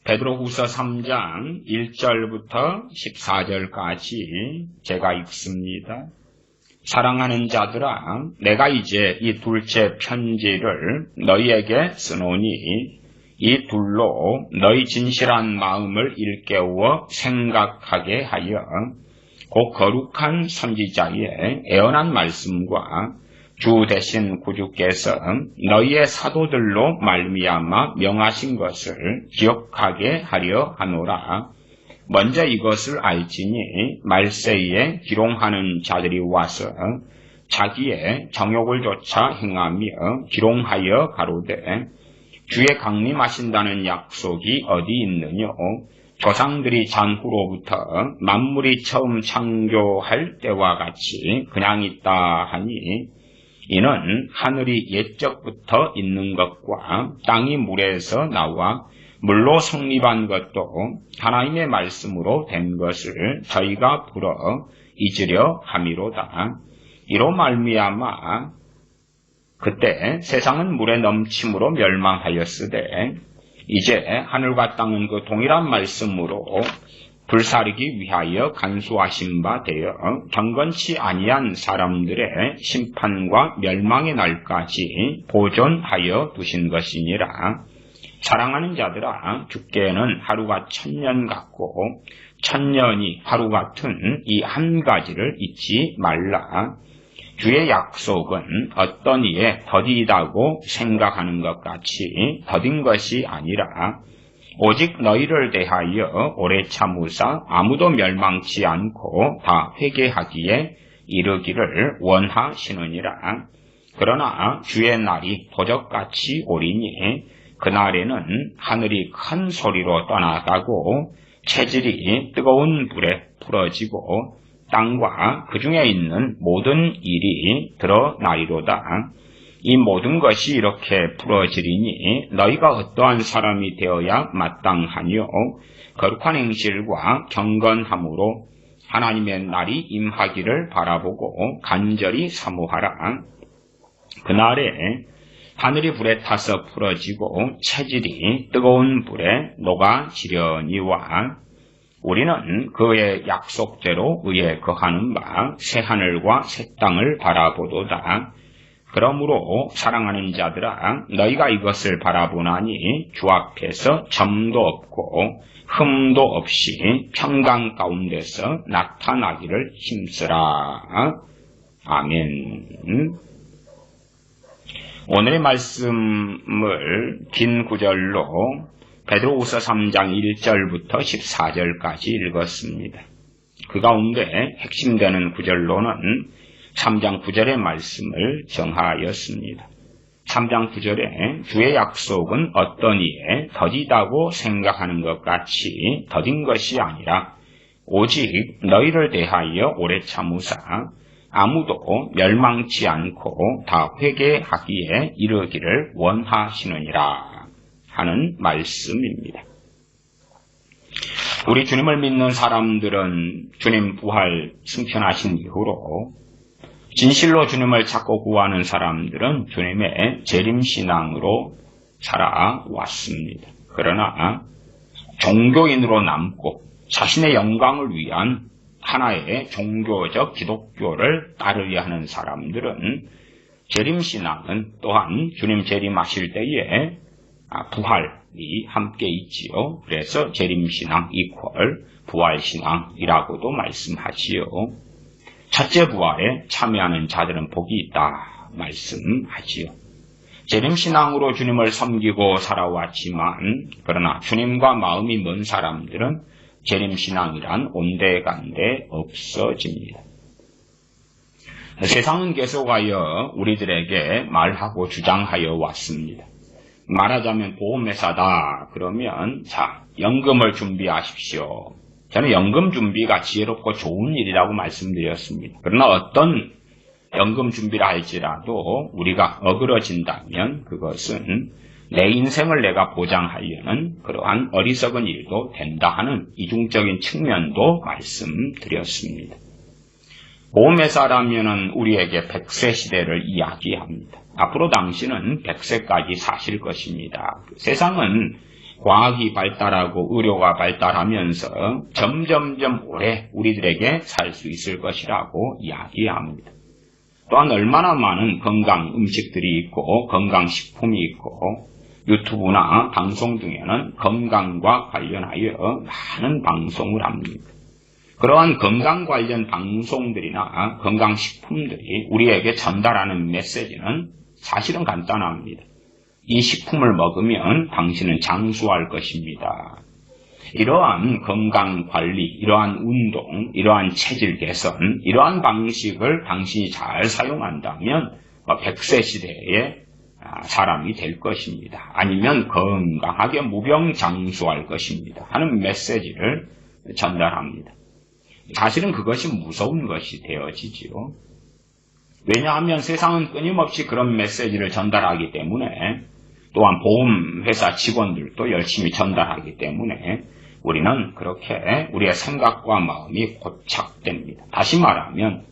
베드로후서 3장 1절부터 14절까지 제가 읽습니다. 사랑하는 자들아, 내가 이제 이 둘째 편지를 너희에게 쓰노니 이 둘로 너희 진실한 마음을 일깨워 생각하게 하여 곧 거룩한 선지자의 애언한 말씀과 주 대신 구주께서 너희의 사도들로 말미암아 명하신 것을 기억하게 하려 하노라. 먼저 이것을 알지니 말세에 기롱하는 자들이 와서 자기의 정욕을 쫓아 행하며 기롱하여 가로되 주의 강림하신다는 약속이 어디 있느뇨? 조상들이 잔후로부터 만물이 처음 창조할 때와 같이 그냥 있다 하니 이는 하늘이 옛적부터 있는 것과 땅이 물에서 나와 물로 성립한 것도 하나님의 말씀으로 된 것을 저희가 풀어 잊으려 함이로다. 이로 말미암아 그때 세상은 물의 넘침으로 멸망하였으되 이제 하늘과 땅은 그 동일한 말씀으로 불사르기 위하여 간수하신 바 되어 경건치 아니한 사람들의 심판과 멸망의 날까지 보존하여 두신 것이니라. 사랑하는 자들아, 주께는 하루가 1000년 같고 1000년이 하루 같은 이 한 가지를 잊지 말라. 주의 약속은 어떤 이에 더디다고 생각하는 것 같이 더딘 것이 아니라 오직 너희를 대하여 오래 참으사 아무도 멸망치 않고 다 회개하기에 이르기를 원하시느니라. 그러나 주의 날이 도적같이 오리니 그날에는 하늘이 큰 소리로 떠나가고 체질이 뜨거운 불에 풀어지고 땅과 그 중에 있는 모든 일이 드러나리로다. 이 모든 것이 이렇게 풀어지리니 너희가 어떠한 사람이 되어야 마땅하뇨? 거룩한 행실과 경건함으로 하나님의 날이 임하기를 바라보고 간절히 사모하라. 그날에 하늘이 불에 타서 풀어지고 체질이 뜨거운 불에 녹아지려니와 우리는 그의 약속대로 의에 거하는 바 새 하늘과 새 땅을 바라보도다. 그러므로 사랑하는 자들아, 너희가 이것을 바라보나니 주 앞에서 점도 없고 흠도 없이 평강 가운데서 나타나기를 힘쓰라. 아멘. 오늘의 말씀을 긴 구절로 베드로후서 3장 1절부터 14절까지 읽었습니다. 그 가운데 핵심되는 구절로는 3장 9절의 말씀을 정하였습니다. 3장 9절에 주의 약속은 어떤 이에 더디다고 생각하는 것 같이 더딘 것이 아니라 오직 너희를 대하여 오래 참으사 아무도 멸망치 않고 다 회개하기에 이르기를 원하시느니라 하는 말씀입니다. 우리 주님을 믿는 사람들은 주님 부활 승천하신 이후로 진실로 주님을 찾고 구하는 사람들은 주님의 재림신앙으로 살아왔습니다. 그러나 종교인으로 남고 자신의 영광을 위한 하나의 종교적 기독교를 따르려 하는 사람들은 재림신앙은 또한 주님 재림하실 때에 부활이 함께 있지요. 그래서 재림신앙 이퀄 부활신앙이라고도 말씀하지요. 첫째 부활에 참여하는 자들은 복이 있다 말씀하지요. 재림신앙으로 주님을 섬기고 살아왔지만 그러나 주님과 마음이 먼 사람들은 재림신앙이란 온데간데 없어집니다. 세상은 계속하여 우리들에게 말하고 주장하여 왔습니다. 말하자면 보험회사다 그러면 자 연금을 준비하십시오. 저는 연금 준비가 지혜롭고 좋은 일이라고 말씀드렸습니다. 그러나 어떤 연금 준비를 할지라도 우리가 어그러진다면 그것은 내 인생을 내가 보장하려는 그러한 어리석은 일도 된다 하는 이중적인 측면도 말씀드렸습니다. 보험회사라면 우리에게 100세 시대를 이야기합니다. 앞으로 당신은 100세까지 사실 것입니다. 세상은 과학이 발달하고 의료가 발달하면서 점점점 오래 우리들에게 살 수 있을 것이라고 이야기합니다. 또한 얼마나 많은 건강 음식들이 있고 건강식품이 있고 유튜브나 방송 등에는 건강과 관련하여 많은 방송을 합니다. 그러한 건강 관련 방송들이나 건강식품들이 우리에게 전달하는 메시지는 사실은 간단합니다. 이 식품을 먹으면 당신은 장수할 것입니다. 이러한 건강관리, 이러한 운동, 이러한 체질 개선, 이러한 방식을 당신이 잘 사용한다면 100세 시대의 사람이 될 것입니다. 아니면 건강하게 무병장수할 것입니다. 하는 메시지를 전달합니다. 사실은 그것이 무서운 것이 되어지지요. 왜냐하면 세상은 끊임없이 그런 메시지를 전달하기 때문에 또한 보험회사 직원들도 열심히 전달하기 때문에 우리는 그렇게 우리의 생각과 마음이 고착됩니다. 다시 말하면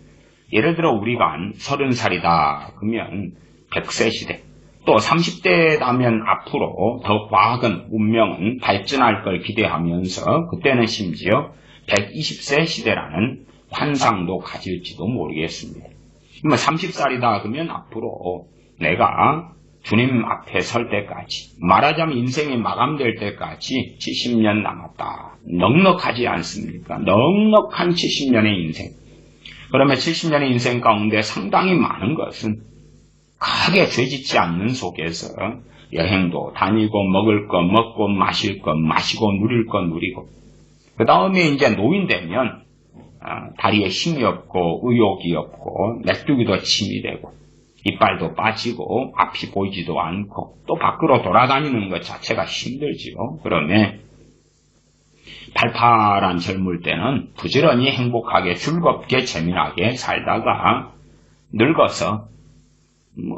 예를 들어 우리가 한 30살이다 그러면 100세 시대 또 30대라면 앞으로 더 과학은 문명은 발전할 걸 기대하면서 그때는 심지어 120세 시대라는 환상도 가질지도 모르겠습니다. 30살이다 그러면 앞으로 내가 주님 앞에 설 때까지 말하자면 인생이 마감될 때까지 70년 남았다. 넉넉하지 않습니까? 넉넉한 70년의 인생. 그러면 70년의 인생 가운데 상당히 많은 것은 크게 죄짓지 않는 속에서 여행도 다니고 먹을 것 먹고 마실 것 마시고 누릴 것 누리고 그 다음에 이제 노인 되면 다리에 힘이 없고 의욕이 없고 메뚜기도 침이 되고 이빨도 빠지고 앞이 보이지도 않고 또 밖으로 돌아다니는 것 자체가 힘들지요. 그러면 팔팔한 젊을 때는 부지런히 행복하게 즐겁게 재미나게 살다가 늙어서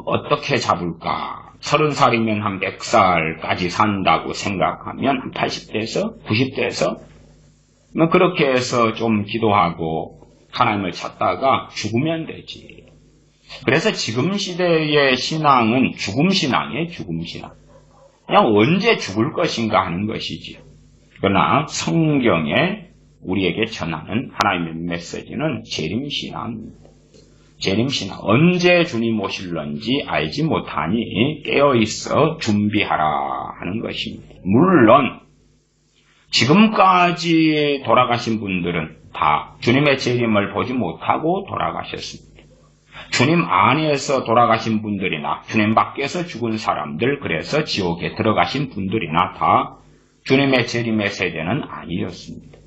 어떻게 잡을까? 30살이면 한 100살까지 산다고 생각하면 한 80대에서 90대에서 그렇게 해서 좀 기도하고 하나님을 찾다가 죽으면 되지. 그래서 지금 시대의 신앙은 죽음신앙이에요. 죽음신앙. 그냥 언제 죽을 것인가 하는 것이지요. 그러나 성경에 우리에게 전하는 하나님의 메시지는 재림신앙입니다. 재림신앙. 언제 주님 오실런지 알지 못하니 깨어있어 준비하라 하는 것입니다. 물론 지금까지 돌아가신 분들은 다 주님의 재림을 보지 못하고 돌아가셨습니다. 주님 안에서 돌아가신 분들이나 주님 밖에서 죽은 사람들, 그래서 지옥에 들어가신 분들이나 다 주님의 재림의 세대는 아니었습니다.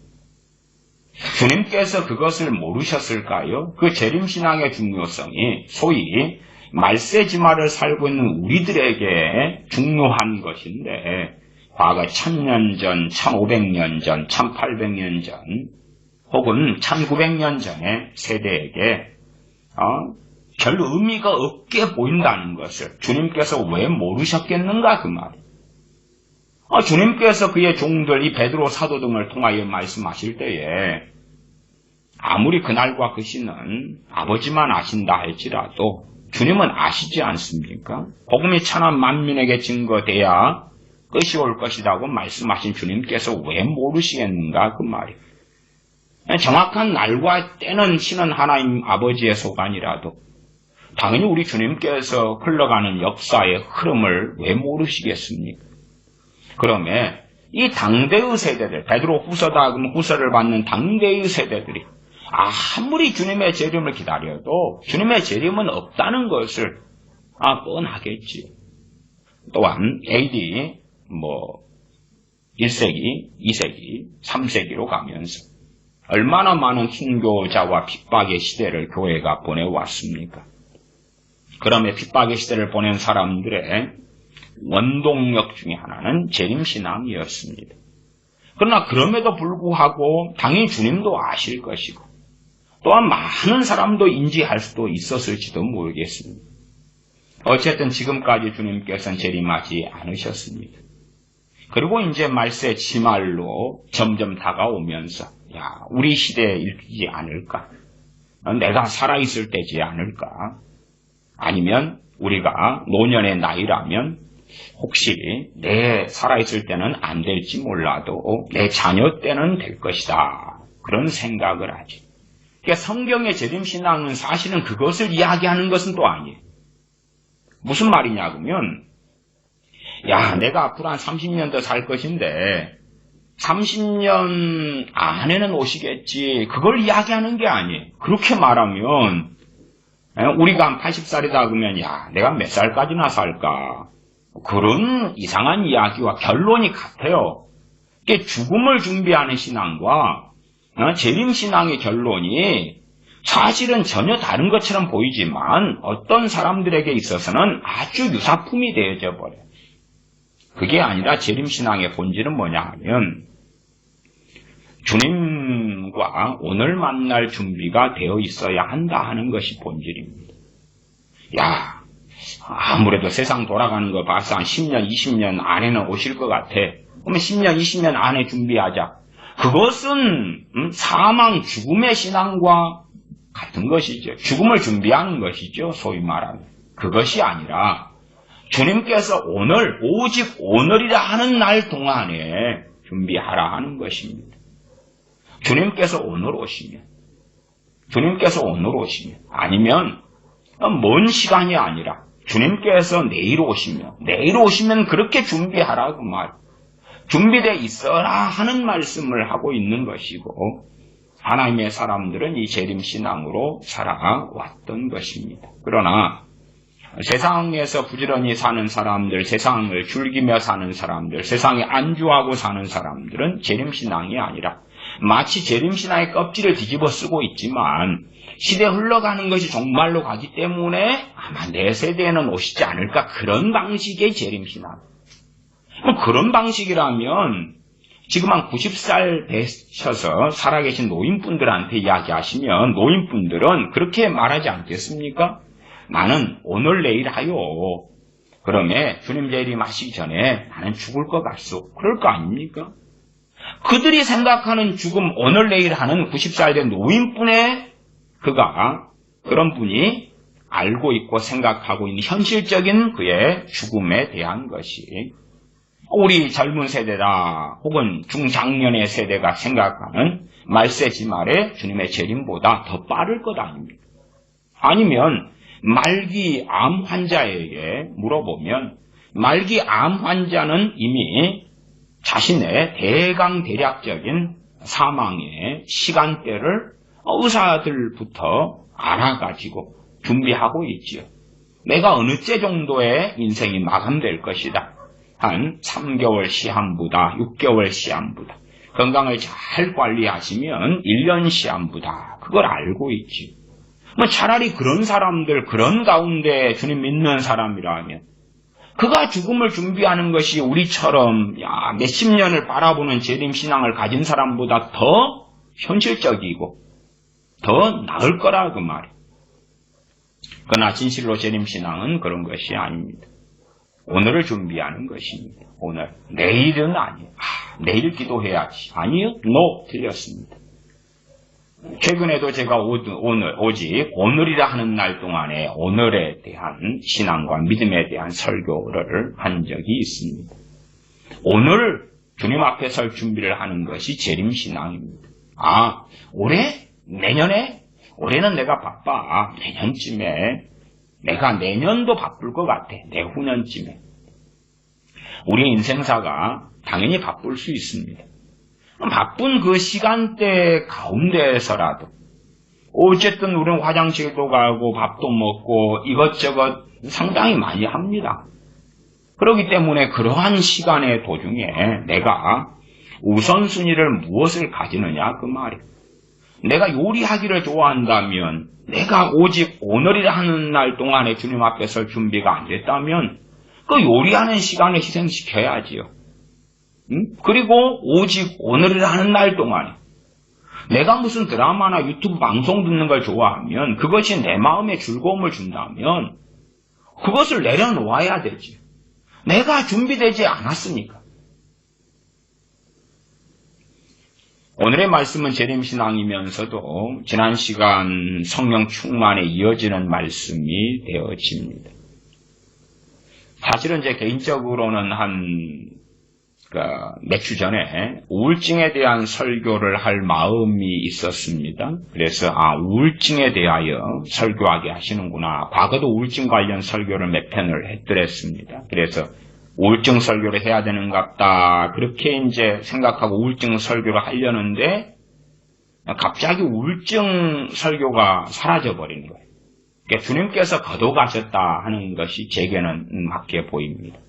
주님께서 그것을 모르셨을까요? 그 재림신앙의 중요성이 소위 말세지마를 살고 있는 우리들에게 중요한 것인데 과거 1000년 전, 1500년 전, 1800년 전 혹은 1900년 전의 세대에게 별 의미가 없게 보인다는 것을 주님께서 왜 모르셨겠는가 그 말이에요. 주님께서 그의 종들 이 베드로 사도 등을 통하여 말씀하실 때에 아무리 그날과 그 시는 아버지만 아신다 할지라도 주님은 아시지 않습니까? 복음이 천한 만민에게 증거돼야 끝이 올 것이라고 말씀하신 주님께서 왜 모르시겠는가 그 말이에요. 정확한 날과 때는 신은 하나님 아버지의 소관이라도 당연히 우리 주님께서 흘러가는 역사의 흐름을 왜 모르시겠습니까? 그러면 이 당대의 세대들, 베드로 후서다 그러면 후서를 받는 당대의 세대들이 아무리 주님의 재림을 기다려도 주님의 재림은 없다는 것을 뻔하겠지. 또한 AD 1세기, 2세기, 3세기로 가면서 얼마나 많은 순교자와 핍박의 시대를 교회가 보내왔습니까? 그러면 핍박의 시대를 보낸 사람들의 원동력 중에 하나는 재림신앙이었습니다. 그러나 그럼에도 불구하고 당연히 주님도 아실 것이고 또한 많은 사람도 인지할 수도 있었을지도 모르겠습니다. 어쨌든 지금까지 주님께서는 재림하지 않으셨습니다. 그리고 이제 말세 지말로 점점 다가오면서 우리 시대에 일지 않을까? 내가 살아있을 때지 않을까? 아니면 우리가 노년의 나이라면 혹시 내 살아있을 때는 안 될지 몰라도 내 자녀 때는 될 것이다. 그런 생각을 하지. 그러니까 성경의 재림신앙은 사실은 그것을 이야기하는 것은 또 아니에요. 무슨 말이냐 그러면 야, 내가 앞으로 한 30년 더 살 것인데 30년 안에는 오시겠지. 그걸 이야기하는 게 아니에요. 그렇게 말하면 우리가 한 80살이다 그러면 야, 내가 몇 살까지나 살까. 그런 이상한 이야기와 결론이 같아요. 그게 죽음을 준비하는 신앙과 재림신앙의 결론이 사실은 전혀 다른 것처럼 보이지만 어떤 사람들에게 있어서는 아주 유사품이 되어져 버려요. 그게 아니라 재림신앙의 본질은 뭐냐 하면 주님과 오늘 만날 준비가 되어 있어야 한다 하는 것이 본질입니다. 야, 아무래도 세상 돌아가는 거 봐서 한 10년, 20년 안에는 오실 것 같아. 그러면 10년, 20년 안에 준비하자. 그것은 사망, 죽음의 신앙과 같은 것이죠. 죽음을 준비하는 것이죠. 소위 말하면. 그것이 아니라 주님께서 오늘, 오직 오늘이라 하는 날 동안에 준비하라 하는 것입니다. 주님께서 오늘 오시면, 아니면 먼 시간이 아니라 주님께서 내일 오시면 그렇게 준비하라 그 말. 준비되어 있어라 하는 말씀을 하고 있는 것이고 하나님의 사람들은 이 재림신앙으로 살아왔던 것입니다. 그러나 세상에서 부지런히 사는 사람들, 세상을 즐기며 사는 사람들, 세상에 안주하고 사는 사람들은 재림신앙이 아니라 마치 재림신앙의 껍질을 뒤집어 쓰고 있지만 시대 흘러가는 것이 정말로 가기 때문에 아마 내 세대에는 오시지 않을까 그런 방식의 재림신앙. 그런 방식이라면 지금 한 90살 되셔서 살아계신 노인분들한테 이야기하시면 노인분들은 그렇게 말하지 않겠습니까? 나는 오늘 내일 하요. 그러면 주님 재림하시기 전에 나는 죽을 것 같소. 그럴 거 아닙니까? 그들이 생각하는 죽음 오늘 내일 하는 90살 된 노인분의 그런 분이 알고 있고 생각하고 있는 현실적인 그의 죽음에 대한 것이 우리 젊은 세대다 혹은 중장년의 세대가 생각하는 말세지 말에 주님의 재림보다 더 빠를 것 아닙니까? 아니면 말기 암 환자에게 물어보면 말기 암 환자는 이미 자신의 대강대략적인 사망의 시간대를 의사들부터 알아가지고 준비하고 있지요. 내가 어느 때 정도의 인생이 마감될 것이다. 한 3개월 시한부다, 6개월 시한부다. 건강을 잘 관리하시면 1년 시한부다. 그걸 알고 있지. 차라리 그런 사람들, 그런 가운데 주님 믿는 사람이라면 그가 죽음을 준비하는 것이 우리처럼 몇십 년을 바라보는 재림신앙을 가진 사람보다 더 현실적이고 더 나을 거라 그 말이에요. 그러나 진실로 재림신앙은 그런 것이 아닙니다. 오늘을 준비하는 것입니다. 오늘. 내일은 아니에요. 내일 기도해야지. 아니요? 틀렸습니다. 최근에도 제가 오직 오늘이라 하는 날 동안에 오늘에 대한 신앙과 믿음에 대한 설교를 한 적이 있습니다. 오늘 주님 앞에 설 준비를 하는 것이 재림신앙입니다. 올해? 내년에? 올해는 내가 바빠. 내년쯤에. 내가 내년도 바쁠 것 같아. 내후년쯤에. 우리 인생사가 당연히 바쁠 수 있습니다. 바쁜 그 시간대 가운데에서라도 어쨌든 우리는 화장실도 가고 밥도 먹고 이것저것 상당히 많이 합니다. 그렇기 때문에 그러한 시간의 도중에 내가 우선순위를 무엇을 가지느냐 그 말이에요. 내가 요리하기를 좋아한다면 내가 오직 오늘이라 하는 날 동안에 주님 앞에 설 준비가 안 됐다면 그 요리하는 시간을 희생시켜야지요. 그리고 오직 오늘이라 하는 날 동안에 내가 무슨 드라마나 유튜브 방송 듣는 걸 좋아하면 그것이 내 마음에 즐거움을 준다면 그것을 내려놓아야 되지. 내가 준비되지 않았으니까. 오늘의 말씀은 재림신앙이면서도 지난 시간 성령 충만에 이어지는 말씀이 되어집니다. 사실은 제 개인적으로는 몇 주 전에 우울증에 대한 설교를 할 마음이 있었습니다. 그래서 우울증에 대하여 설교하게 하시는구나. 과거도 우울증 관련 설교를 몇 편을 했더랬습니다. 그래서 우울증 설교를 해야 되는갑다. 그렇게 이제 생각하고 우울증 설교를 하려는데 갑자기 우울증 설교가 사라져버린 거예요. 그러니까 주님께서 거둬가셨다 하는 것이 제게는 맞게 보입니다.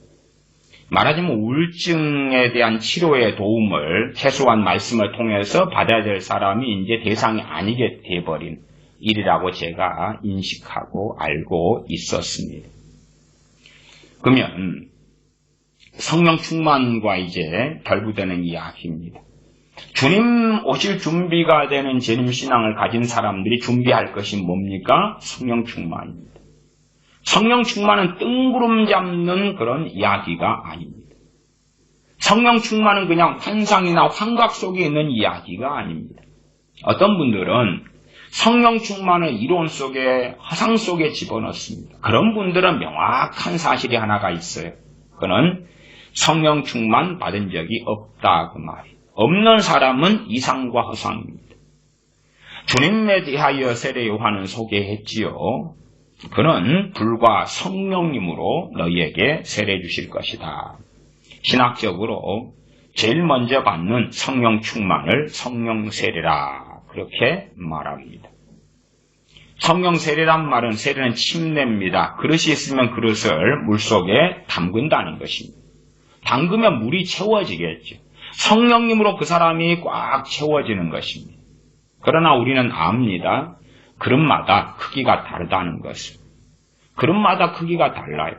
말하자면 우울증에 대한 치료의 도움을 최소한 말씀을 통해서 받아야 될 사람이 이제 대상이 아니게 돼버린 일이라고 제가 인식하고 알고 있었습니다. 그러면 성령 충만과 이제 결부되는 이야기입니다. 주님 오실 준비가 되는 재림신앙을 가진 사람들이 준비할 것이 뭡니까? 성령 충만입니다. 성령 충만은 뜬구름 잡는 그런 이야기가 아닙니다. 성령 충만은 그냥 환상이나 환각 속에 있는 이야기가 아닙니다. 어떤 분들은 성령 충만을 이론 속에, 화상 속에 집어넣습니다. 그런 분들은 명확한 사실이 하나가 있어요. 그는 성령 충만 받은 적이 없다 그 말이에요. 없는 사람은 이상과 허상입니다. 주님에 대하여 세례 요한은 소개했지요. 그는 불과 성령님으로 너희에게 세례 주실 것이다. 신학적으로 제일 먼저 받는 성령 충만을 성령 세례라 그렇게 말합니다. 성령 세례란 말은 세례는 침례입니다. 그릇이 있으면 그릇을 물속에 담근다는 것입니다. 담그면 물이 채워지겠죠. 성령님으로 그 사람이 꽉 채워지는 것입니다. 그러나 우리는 압니다. 그릇마다 크기가 다르다는 것을. 그릇마다 크기가 달라요.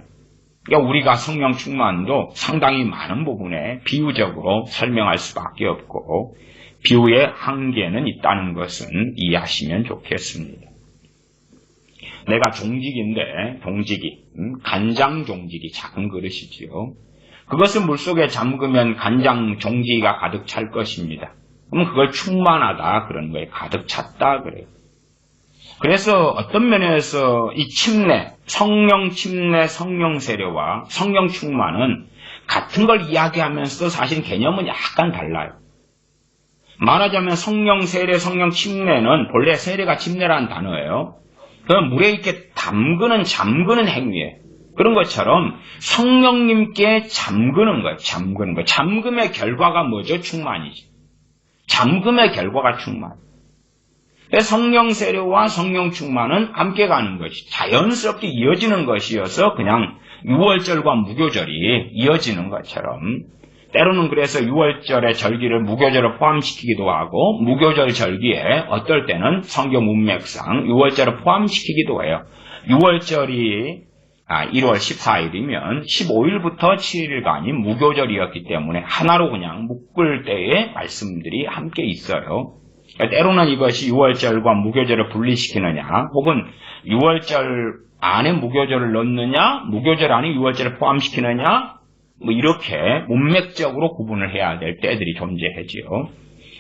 그러니까 우리가 성령 충만도 상당히 많은 부분에 비유적으로 설명할 수밖에 없고 비유의 한계는 있다는 것은 이해하시면 좋겠습니다. 내가 종직인데 간장 종직이 작은 그릇이지요. 그것을 물속에 잠그면 간장 종지가 가득 찰 것입니다. 그럼 그걸 충만하다 그런 거예요. 가득 찼다 그래요. 그래서 어떤 면에서 이 침례, 성령 침례, 성령 세례와 성령 충만은 같은 걸 이야기하면서도 사실 개념은 약간 달라요. 말하자면 성령 세례, 성령 침례는 본래 세례가 침례라는 단어예요. 그 물에 이렇게 잠그는 행위예요. 그런 것처럼 성령님께 잠그는 거예요. 잠금의 결과가 뭐죠? 충만이지. 잠금의 결과가 충만. 성령 세례와 성령 충만은 함께 가는 것이 자연스럽게 이어지는 것이어서 그냥 유월절과 무교절이 이어지는 것처럼 때로는 그래서 유월절의 절기를 무교절을 포함시키기도 하고 무교절 절기에 어떨 때는 성경 문맥상 유월절을 포함시키기도 해요. 유월절이 1월 14일이면 15일부터 7일간이 무교절이었기 때문에 하나로 그냥 묶을 때의 말씀들이 함께 있어요. 때로는 이것이 유월절과 무교절을 분리시키느냐 혹은 유월절 안에 무교절을 넣느냐 무교절 안에 유월절을 포함시키느냐 이렇게 문맥적으로 구분을 해야 될 때들이 존재하지요.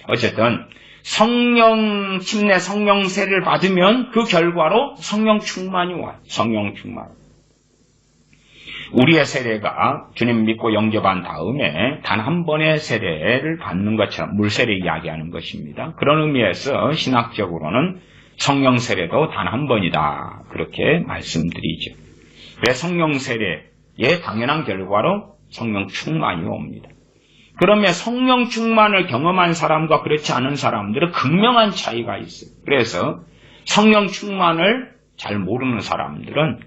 어쨌든 성령 침례 성령 세례를 받으면 그 결과로 성령 충만이 와요. 성령 충만. 우리의 세례가 주님 믿고 영접한 다음에 단 한 번의 세례를 받는 것처럼 물세례 이야기하는 것입니다. 그런 의미에서 신학적으로는 성령 세례도 단 한 번이다. 그렇게 말씀드리죠. 그래서 성령 세례의 당연한 결과로 성령 충만이 옵니다. 그러면 성령 충만을 경험한 사람과 그렇지 않은 사람들은 극명한 차이가 있어요. 그래서 성령 충만을 잘 모르는 사람들은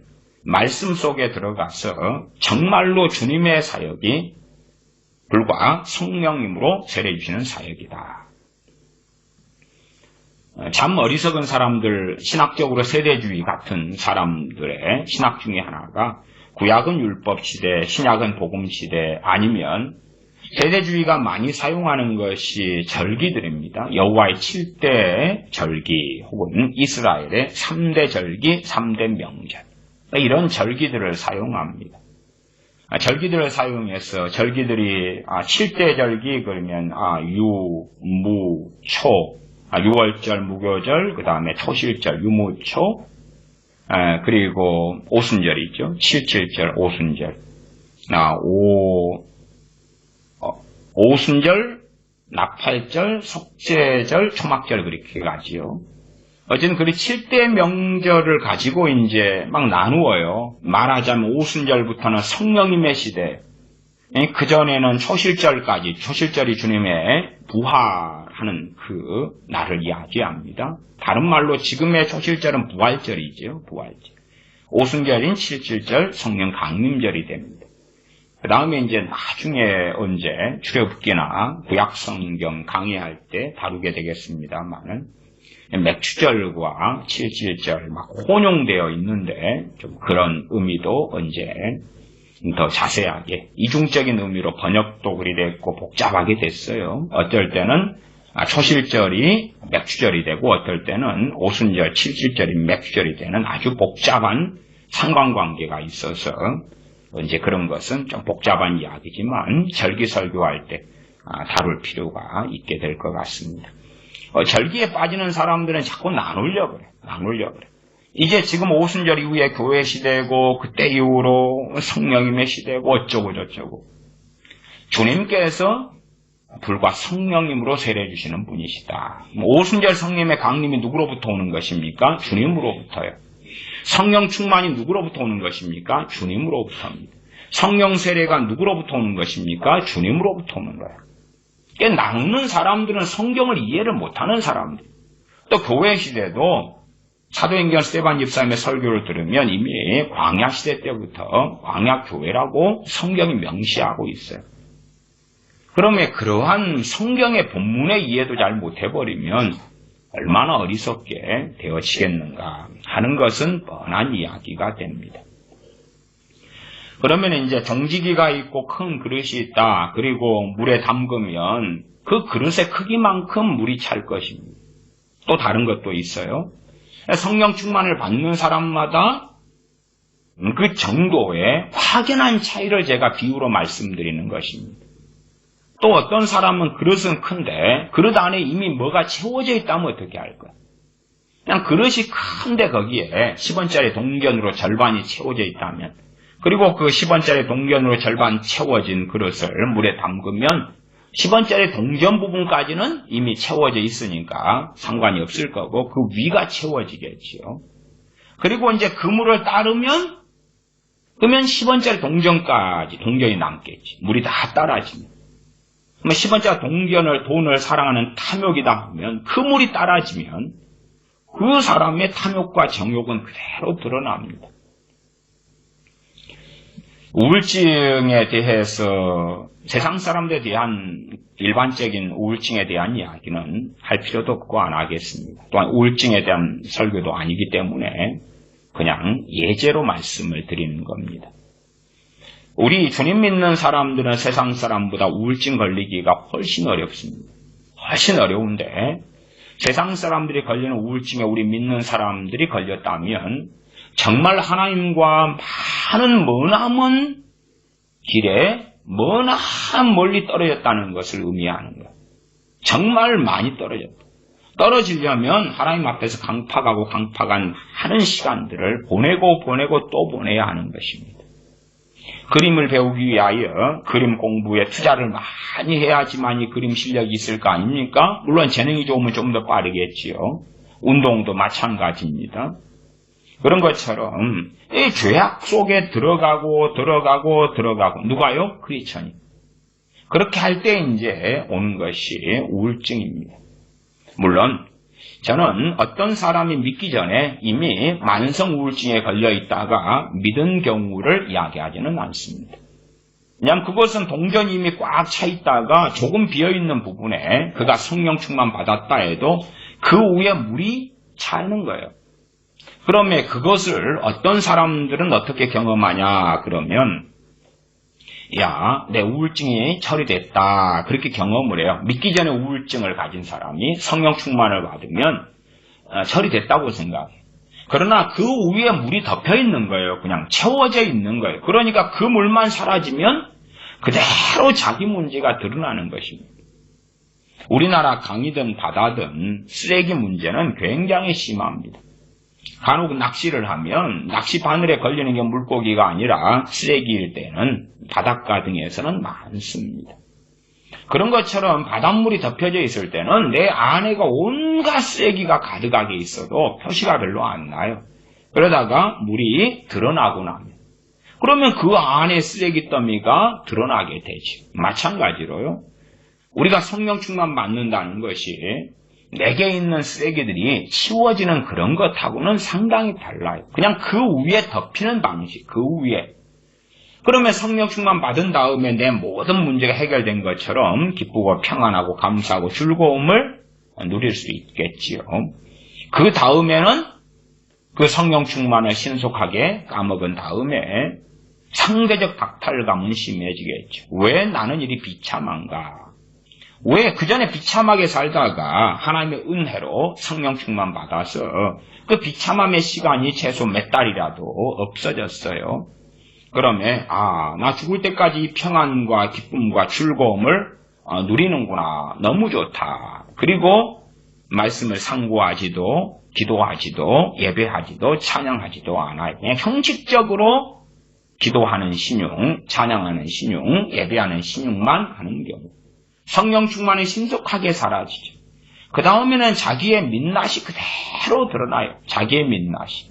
말씀 속에 들어가서 정말로 주님의 사역이 불과 성령님으로 세례 주시는 사역이다. 참 어리석은 사람들, 신학적으로 세대주의 같은 사람들의 신학 중에 하나가 구약은 율법 시대, 신약은 복음 시대 아니면 세대주의가 많이 사용하는 것이 절기들입니다. 여호와의 7대 절기 혹은 이스라엘의 3대 절기, 3대 명절 이런 절기들을 사용합니다. 절기들을 사용해서 절기들이 7대 절기 그러면 유, 무, 초, 유월절, 무교절, 그 다음에 토실절, 유무초, 그리고 오순절이 있죠. 7.7절, 오순절. 오순절, 나팔절, 속죄절, 초막절 그렇게 가지요. 어쨌든 그리 7대 명절을 가지고 이제 막 나누어요. 말하자면 오순절부터는 성령님의 시대, 그전에는 초실절까지, 초실절이 주님의 부활하는 그 날을 이야기합니다. 다른 말로 지금의 초실절은 부활절이죠. 부활절. 오순절인 7.7절 성령 강림절이 됩니다. 그 다음에 이제 나중에 언제 출애굽기나 구약성경 강의할 때 다루게 되겠습니다만은 맥추절과 7.7절 막 혼용되어 있는데 좀 그런 의미도 언제 더 자세하게 이중적인 의미로 번역도 그리 됐고 복잡하게 됐어요. 어떨 때는 초실절이 맥추절이 되고 어떨 때는 오순절 7.7절이 맥추절이 되는 아주 복잡한 상관관계가 있어서 이제 그런 것은 좀 복잡한 이야기지만 절기설교할 때 다룰 필요가 있게 될 것 같습니다. 절기에 빠지는 사람들은 자꾸 나누려고 그래. 이제 지금 오순절 이후에 교회 시대고 그때 이후로 성령님의 시대고 어쩌고 저쩌고. 주님께서 불과 성령님으로 세례해 주시는 분이시다. 오순절 성령님의 강림이 누구로부터 오는 것입니까? 주님으로부터요. 성령 충만이 누구로부터 오는 것입니까? 주님으로부터입니다. 성령 세례가 누구로부터 오는 것입니까? 주님으로부터 오는 거예요. 그러니까 나누는 사람들은 성경을 이해를 못하는 사람들. 또 교회 시대도 사도행전 스데반 집사님의 설교를 들으면 이미 광야 시대 때부터 광야 교회라고 성경이 명시하고 있어요. 그러면 그러한 성경의 본문의 이해도 잘 못해버리면 얼마나 어리석게 되어지겠는가 하는 것은 뻔한 이야기가 됩니다. 그러면 이제 정지기가 있고 큰 그릇이 있다. 그리고 물에 담그면 그 그릇의 크기만큼 물이 찰 것입니다. 또 다른 것도 있어요. 성령 충만을 받는 사람마다 그 정도의 확연한 차이를 제가 비유로 말씀드리는 것입니다. 또 어떤 사람은 그릇은 큰데 그릇 안에 이미 뭐가 채워져 있다면 어떻게 할 거야? 그냥 그릇이 큰데 거기에 10원짜리 동전으로 절반이 채워져 있다면 그리고 그 10원짜리 동전으로 절반 채워진 그릇을 물에 담그면 10원짜리 동전 부분까지는 이미 채워져 있으니까 상관이 없을 거고 그 위가 채워지겠지요. 그리고 이제 그 물을 따르면 그러면 10원짜리 동전이 남겠지. 물이 다 따라지면. 그러면 10원짜리 돈을 사랑하는 탐욕이다 하면 그 물이 따라지면 그 사람의 탐욕과 정욕은 그대로 드러납니다. 우울증에 대해서 세상 사람들에 대한 일반적인 우울증에 대한 이야기는 할 필요도 없고 안 하겠습니다. 또한 우울증에 대한 설교도 아니기 때문에 그냥 예제로 말씀을 드리는 겁니다. 우리 주님 믿는 사람들은 세상 사람보다 우울증 걸리기가 훨씬 어렵습니다. 훨씬 어려운데 세상 사람들이 걸리는 우울증에 우리 믿는 사람들이 걸렸다면 정말 하나님과 많은 머나먼 길에 머나먼 멀리 떨어졌다는 것을 의미하는 거예요. 정말 많이 떨어졌다. 떨어지려면 하나님 앞에서 강팍하고 강팍한 많은 시간들을 보내고 또 보내야 하는 것입니다. 그림을 배우기 위하여 그림 공부에 투자를 많이 해야지만이 그림 실력이 있을 거 아닙니까? 물론 재능이 좋으면 좀 더 빠르겠지요. 운동도 마찬가지입니다. 그런 것처럼 이 죄악 속에 들어가고 누가요? 크리스천이. 그렇게 할 때 이제 오는 것이 우울증입니다. 물론 저는 어떤 사람이 믿기 전에 이미 만성 우울증에 걸려 있다가 믿은 경우를 이야기하지는 않습니다. 그냥 그것은 동전이 이미 꽉 차 있다가 조금 비어있는 부분에 그가 성령 충만 받았다 해도 그 위에 물이 차는 거예요. 그러면 그것을 어떤 사람들은 어떻게 경험하냐 그러면 야, 내 우울증이 처리됐다 그렇게 경험을 해요. 믿기 전에 우울증을 가진 사람이 성령 충만을 받으면 처리됐다고 생각해요. 그러나 그 위에 물이 덮여 있는 거예요. 그냥 채워져 있는 거예요. 그러니까 그 물만 사라지면 그대로 자기 문제가 드러나는 것입니다. 우리나라 강이든 바다든 쓰레기 문제는 굉장히 심합니다. 간혹 낚시를 하면 낚시 바늘에 걸리는 게 물고기가 아니라 쓰레기일 때는 바닷가 등에서는 많습니다. 그런 것처럼 바닷물이 덮여져 있을 때는 내 안에가 온갖 쓰레기가 가득하게 있어도 표시가 별로 안 나요. 그러다가 물이 드러나고 나면 그러면 그 안에 쓰레기 더미가 드러나게 되지. 마찬가지로요. 우리가 성령 충만 받는다는 것이 내게 있는 쓰레기들이 치워지는 그런 것하고는 상당히 달라요. 그냥 그 위에 덮이는 방식, 그 위에. 그러면 성령 충만 받은 다음에 내 모든 문제가 해결된 것처럼 기쁘고 평안하고 감사하고 즐거움을 누릴 수 있겠지요. 그 다음에는 그 성령 충만을 신속하게 까먹은 다음에 상대적 박탈감은 심해지겠죠. 왜 나는 이리 비참한가? 왜 그 전에 비참하게 살다가 하나님의 은혜로 성령 충만 받아서 그 비참함의 시간이 최소 몇 달이라도 없어졌어요. 그러면 나 죽을 때까지 이 평안과 기쁨과 즐거움을 누리는구나. 너무 좋다. 그리고 말씀을 상고하지도 기도하지도 예배하지도 찬양하지도 않아요. 그냥 형식적으로 기도하는 신용, 찬양하는 신용, 예배하는 신용만 하는 경우. 성령 충만이 신속하게 사라지죠. 그 다음에는 자기의 민낯이 그대로 드러나요. 자기의 민낯이.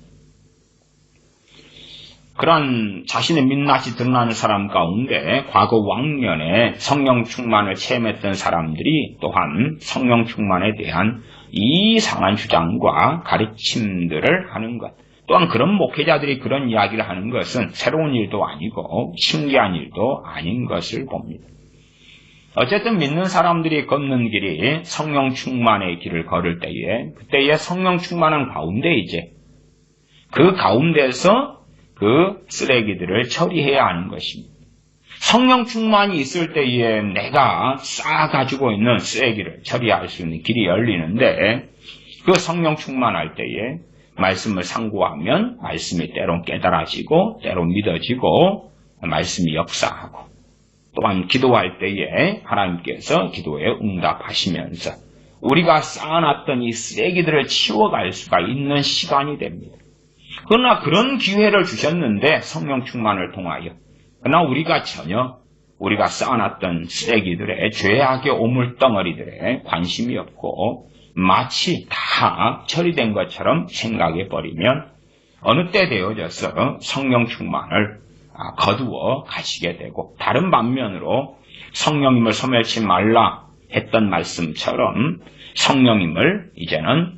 그런 자신의 민낯이 드러나는 사람 가운데 과거 왕년에 성령 충만을 체험했던 사람들이 또한 성령 충만에 대한 이상한 주장과 가르침들을 하는 것. 또한 그런 목회자들이 그런 이야기를 하는 것은 새로운 일도 아니고 신기한 일도 아닌 것을 봅니다. 어쨌든 믿는 사람들이 걷는 길이 성령 충만의 길을 걸을 때에 그때의 성령 충만한 가운데 이제 그 가운데서 그 쓰레기들을 처리해야 하는 것입니다. 성령 충만이 있을 때에 내가 쌓아가지고 있는 쓰레기를 처리할 수 있는 길이 열리는데 그 성령 충만할 때에 말씀을 상고하면 말씀이 때론 깨달아지고 때론 믿어지고 말씀이 역사하고 또한 기도할 때에 하나님께서 기도에 응답하시면서 우리가 쌓아놨던 이 쓰레기들을 치워갈 수가 있는 시간이 됩니다. 그러나 그런 기회를 주셨는데 성령 충만을 통하여 그러나 우리가 전혀 우리가 쌓아놨던 쓰레기들의 죄악의 오물덩어리들에 관심이 없고 마치 다 처리된 것처럼 생각해버리면 어느 때 되어져서 성령 충만을 거두어 가시게 되고 다른 반면으로 성령님을 소멸치 말라 했던 말씀처럼 성령님을 이제는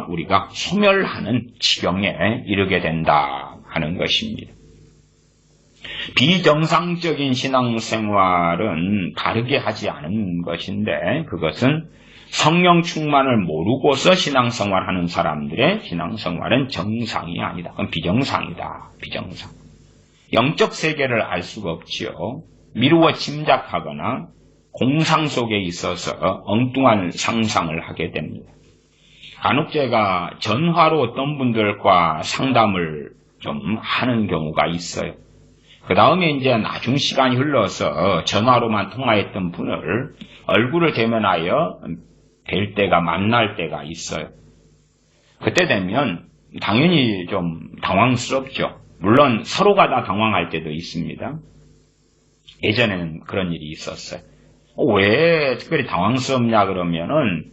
우리가 소멸하는 지경에 이르게 된다 하는 것입니다. 비정상적인 신앙생활은 바르게 하지 않은 것인데 그것은 성령 충만을 모르고서 신앙생활하는 사람들의 신앙생활은 정상이 아니다. 그건 비정상이다. 비정상. 영적 세계를 알 수가 없지요. 미루어 짐작하거나 공상 속에 있어서 엉뚱한 상상을 하게 됩니다. 간혹 제가 전화로 어떤 분들과 상담을 좀 하는 경우가 있어요. 그 다음에 이제 나중 시간이 흘러서 전화로만 통화했던 분을 얼굴을 대면하여 뵐 때가 만날 때가 있어요. 그때 되면 당연히 좀 당황스럽죠. 물론 서로가 다 당황할 때도 있습니다. 예전에는 그런 일이 있었어요. 왜 특별히 당황스럽냐 그러면은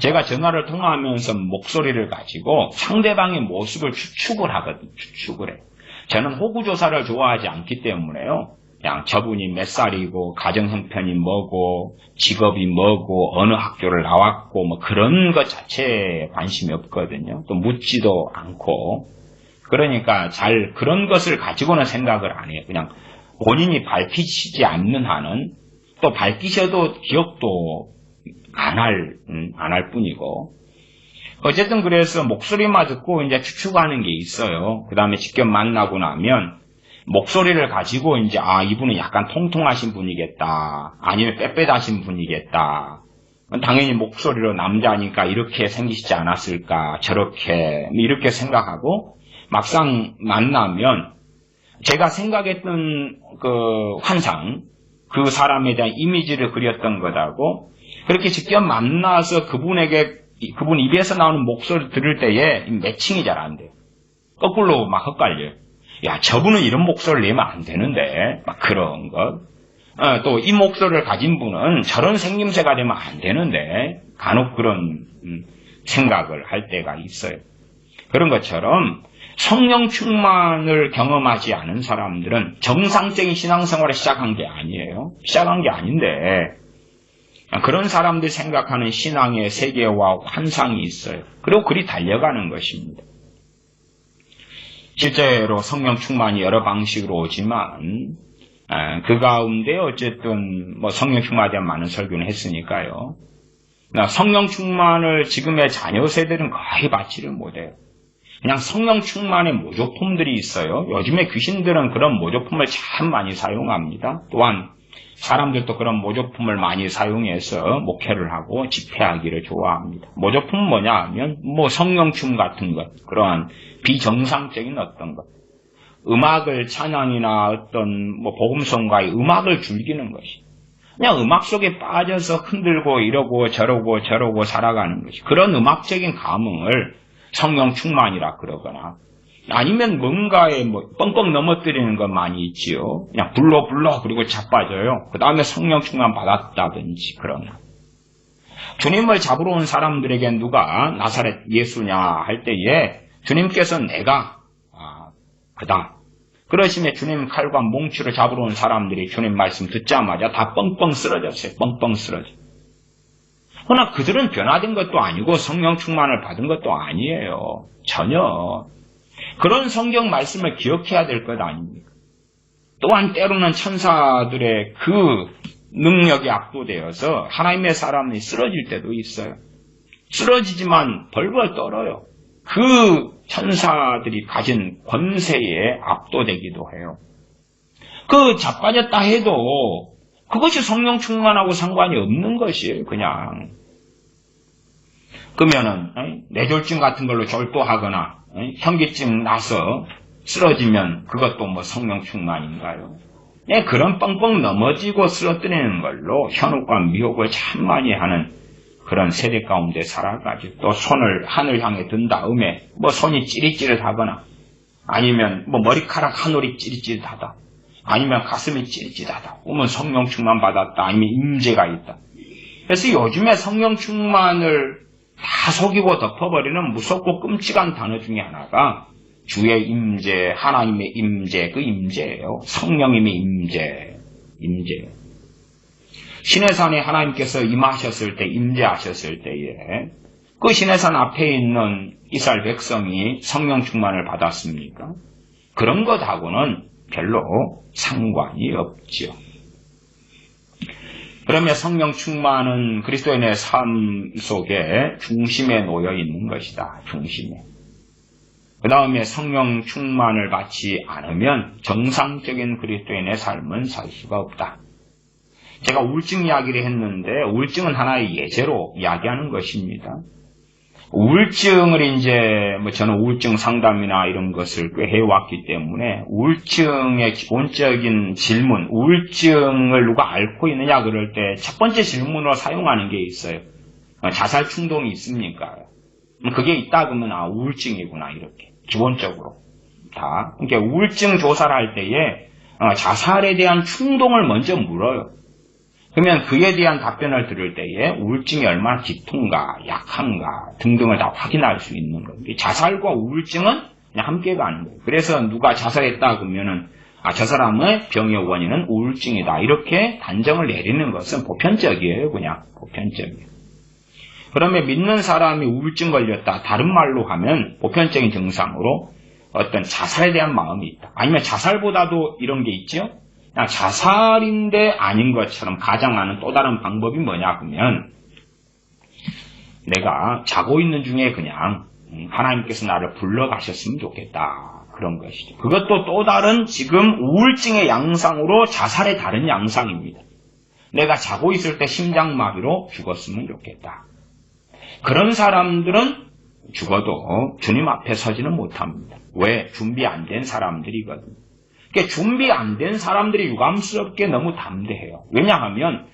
제가 전화를 통화하면서 목소리를 가지고 상대방의 모습을 추측을 하거든요. 추측을 해요. 저는 호구조사를 좋아하지 않기 때문에요. 그냥 저분이 몇 살이고 가정 형편이 뭐고 직업이 뭐고 어느 학교를 나왔고 뭐 그런 것 자체에 관심이 없거든요. 또 묻지도 않고 그러니까 잘 그런 것을 가지고는 생각을 안 해요. 그냥 본인이 밝히시지 않는 한은 또 밝히셔도 기억도 안 할 뿐이고 어쨌든 그래서 목소리만 듣고 이제 추측하는 게 있어요. 그 다음에 직접 만나고 나면 목소리를 가지고 이제 이분은 약간 통통하신 분이겠다. 아니면 빽빽하신 분이겠다. 당연히 목소리로 남자니까 이렇게 생기시지 않았을까. 저렇게 이렇게 생각하고 막상 만나면 제가 생각했던 그 환상, 그 사람에 대한 이미지를 그렸던 것하고 그렇게 직접 만나서 그분에게 그분 입에서 나오는 목소리 들을 때에 매칭이 잘 안 돼요. 거꾸로 막 헛갈려요. 야, 저분은 이런 목소리를 내면 안 되는데, 막 그런 것. 또 이 목소리를 가진 분은 저런 생김새가 되면 안 되는데, 간혹 그런 생각을 할 때가 있어요. 그런 것처럼 성령 충만을 경험하지 않은 사람들은 정상적인 신앙생활을 시작한 게 아니에요. 시작한 게 아닌데, 그런 사람들이 생각하는 신앙의 세계와 환상이 있어요. 그리고 그리 달려가는 것입니다. 실제로 성령 충만이 여러 방식으로 오지만 그 가운데 어쨌든 성령 충만에 대한 많은 설교는 했으니까요. 성령 충만을 지금의 자녀 세대는 거의 받지를 못해요. 그냥 성령 충만의 모조품들이 있어요. 요즘에 귀신들은 그런 모조품을 참 많이 사용합니다. 또한 사람들도 그런 모조품을 많이 사용해서 목회를 하고 집회하기를 좋아합니다. 모조품은 뭐냐 하면 성령춤 같은 것, 그러한 비정상적인 어떤 것, 음악을 찬양이나 어떤 복음성과의 음악을 즐기는 것이 그냥 음악 속에 빠져서 흔들고 이러고 저러고 살아가는 것이 그런 음악적인 감흥을 성령 충만이라 그러거나 아니면 뭔가에 뻥뻥 넘어뜨리는 것 많이 있지요. 그냥 불러 그리고 자빠져요. 그 다음에 성령 충만 받았다든지 그런. 주님을 잡으러 온 사람들에게 누가 나사렛 예수냐 할 때에 주님께서는 내가 그다. 그러시면 주님 칼과 몽치로 잡으러 온 사람들이 주님 말씀 듣자마자 다 뻥뻥 쓰러졌어요. 뻥뻥 쓰러져. 그러나 그들은 변화된 것도 아니고 성령 충만을 받은 것도 아니에요. 전혀. 그런 성경 말씀을 기억해야 될 것 아닙니까? 또한 때로는 천사들의 그 능력이 압도되어서 하나님의 사람이 쓰러질 때도 있어요. 쓰러지지만 벌벌 떨어요. 그 천사들이 가진 권세에 압도되기도 해요. 그 자빠졌다 해도 그것이 성령 충만하고 상관이 없는 것이에요. 그냥. 그러면은 뇌졸중 같은 걸로 졸도하거나 현기증 나서 쓰러지면 그것도 성령 충만인가요? 그런 뻥뻥 넘어지고 쓰러뜨리는 걸로 현혹과 미혹을 참 많이 하는 그런 세대 가운데 살아가지고 또 손을 하늘 향해 든 다음에 손이 찌릿찌릿하거나 아니면 머리카락 한 올이 찌릿찌릿하다 아니면 가슴이 찌릿찌릿하다 그러면 성령 충만 받았다 아니면 임재가 있다. 그래서 요즘에 성령 충만을 다 속이고 덮어버리는 무섭고 끔찍한 단어 중에 하나가 주의 임재, 하나님의 임재, 그 임재예요. 성령님의 임재. 시내산에 하나님께서 임하셨을 때, 임재하셨을 때에 그 시내산 앞에 있는 이스라엘 백성이 성령 충만을 받았습니까? 그런 것하고는 별로 상관이 없죠. 그러면 성령 충만은 그리스도인의 삶 속에 중심에 놓여 있는 것이다. 중심에. 그 다음에 성령 충만을 받지 않으면 정상적인 그리스도인의 삶은 살 수가 없다. 제가 우울증 이야기를 했는데 우울증은 하나의 예제로 이야기하는 것입니다. 우울증을 저는 우울증 상담이나 이런 것을 꽤 해왔기 때문에 우울증의 기본적인 질문, 우울증을 누가 앓고 있느냐 그럴 때 첫 번째 질문으로 사용하는 게 있어요. 자살 충동이 있습니까? 그게 있다 그러면 우울증이구나 이렇게 기본적으로 다. 그러니까 우울증 조사를 할 때에 자살에 대한 충동을 먼저 물어요. 그러면 그에 대한 답변을 들을 때에 우울증이 얼마나 깊은가, 약한가 등등을 다 확인할 수 있는 겁니다. 자살과 우울증은 그냥 함께 가는 거예요. 그래서 누가 자살했다 그러면은 저 사람의 병의 원인은 우울증이다. 이렇게 단정을 내리는 것은 보편적이에요. 그냥 보편적이에요. 그러면 믿는 사람이 우울증 걸렸다. 다른 말로 하면 보편적인 증상으로 어떤 자살에 대한 마음이 있다. 아니면 자살보다도 이런 게 있죠. 그냥 자살인데 아닌 것처럼 가장하는 또 다른 방법이 뭐냐 그러면 내가 자고 있는 중에 그냥 하나님께서 나를 불러가셨으면 좋겠다. 그런 것이죠. 그것도 또 다른 지금 우울증의 양상으로 자살의 다른 양상입니다. 내가 자고 있을 때 심장마비로 죽었으면 좋겠다. 그런 사람들은 죽어도 주님 앞에 서지는 못합니다. 왜? 준비 안 된 사람들이거든요. 그러니까 준비 안 된 사람들이 유감스럽게 너무 담대해요. 왜냐하면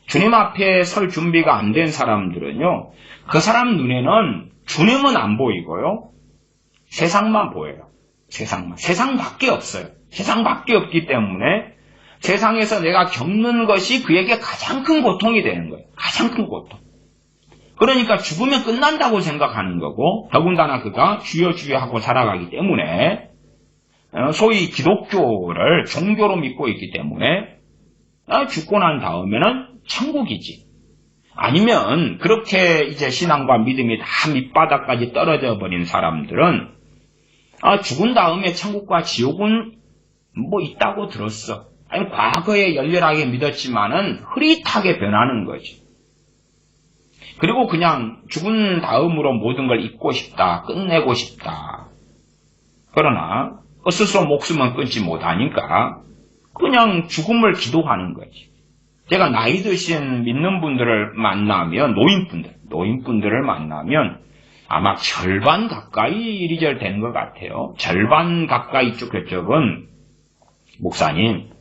주님 앞에 설 준비가 안 된 사람들은요, 그 사람 눈에는 주님은 안 보이고요, 세상만 보여요. 세상만. 세상밖에 없어요. 세상밖에 없기 때문에 세상에서 내가 겪는 것이 그에게 가장 큰 고통이 되는 거예요. 가장 큰 고통. 그러니까 죽으면 끝난다고 생각하는 거고, 더군다나 그가 주여 주여 하고 살아가기 때문에, 소위 기독교를 종교로 믿고 있기 때문에 죽고 난 다음에는 천국이지. 아니면 그렇게 이제 신앙과 믿음이 다 밑바닥까지 떨어져 버린 사람들은 죽은 다음에 천국과 지옥은 뭐 있다고 들었어. 아니 과거에 열렬하게 믿었지만은 흐릿하게 변하는 거지. 그리고 그냥 죽은 다음으로 모든 걸 잊고 싶다. 끝내고 싶다. 그러나 스스로 목숨은 끊지 못하니까 그냥 죽음을 기도하는 거지. 제가 나이 드신 믿는 분들을 만나면, 노인분들을 만나면 아마 절반 가까이 이리저리 되는 것 같아요. 절반 가까이 쪽은 목사님,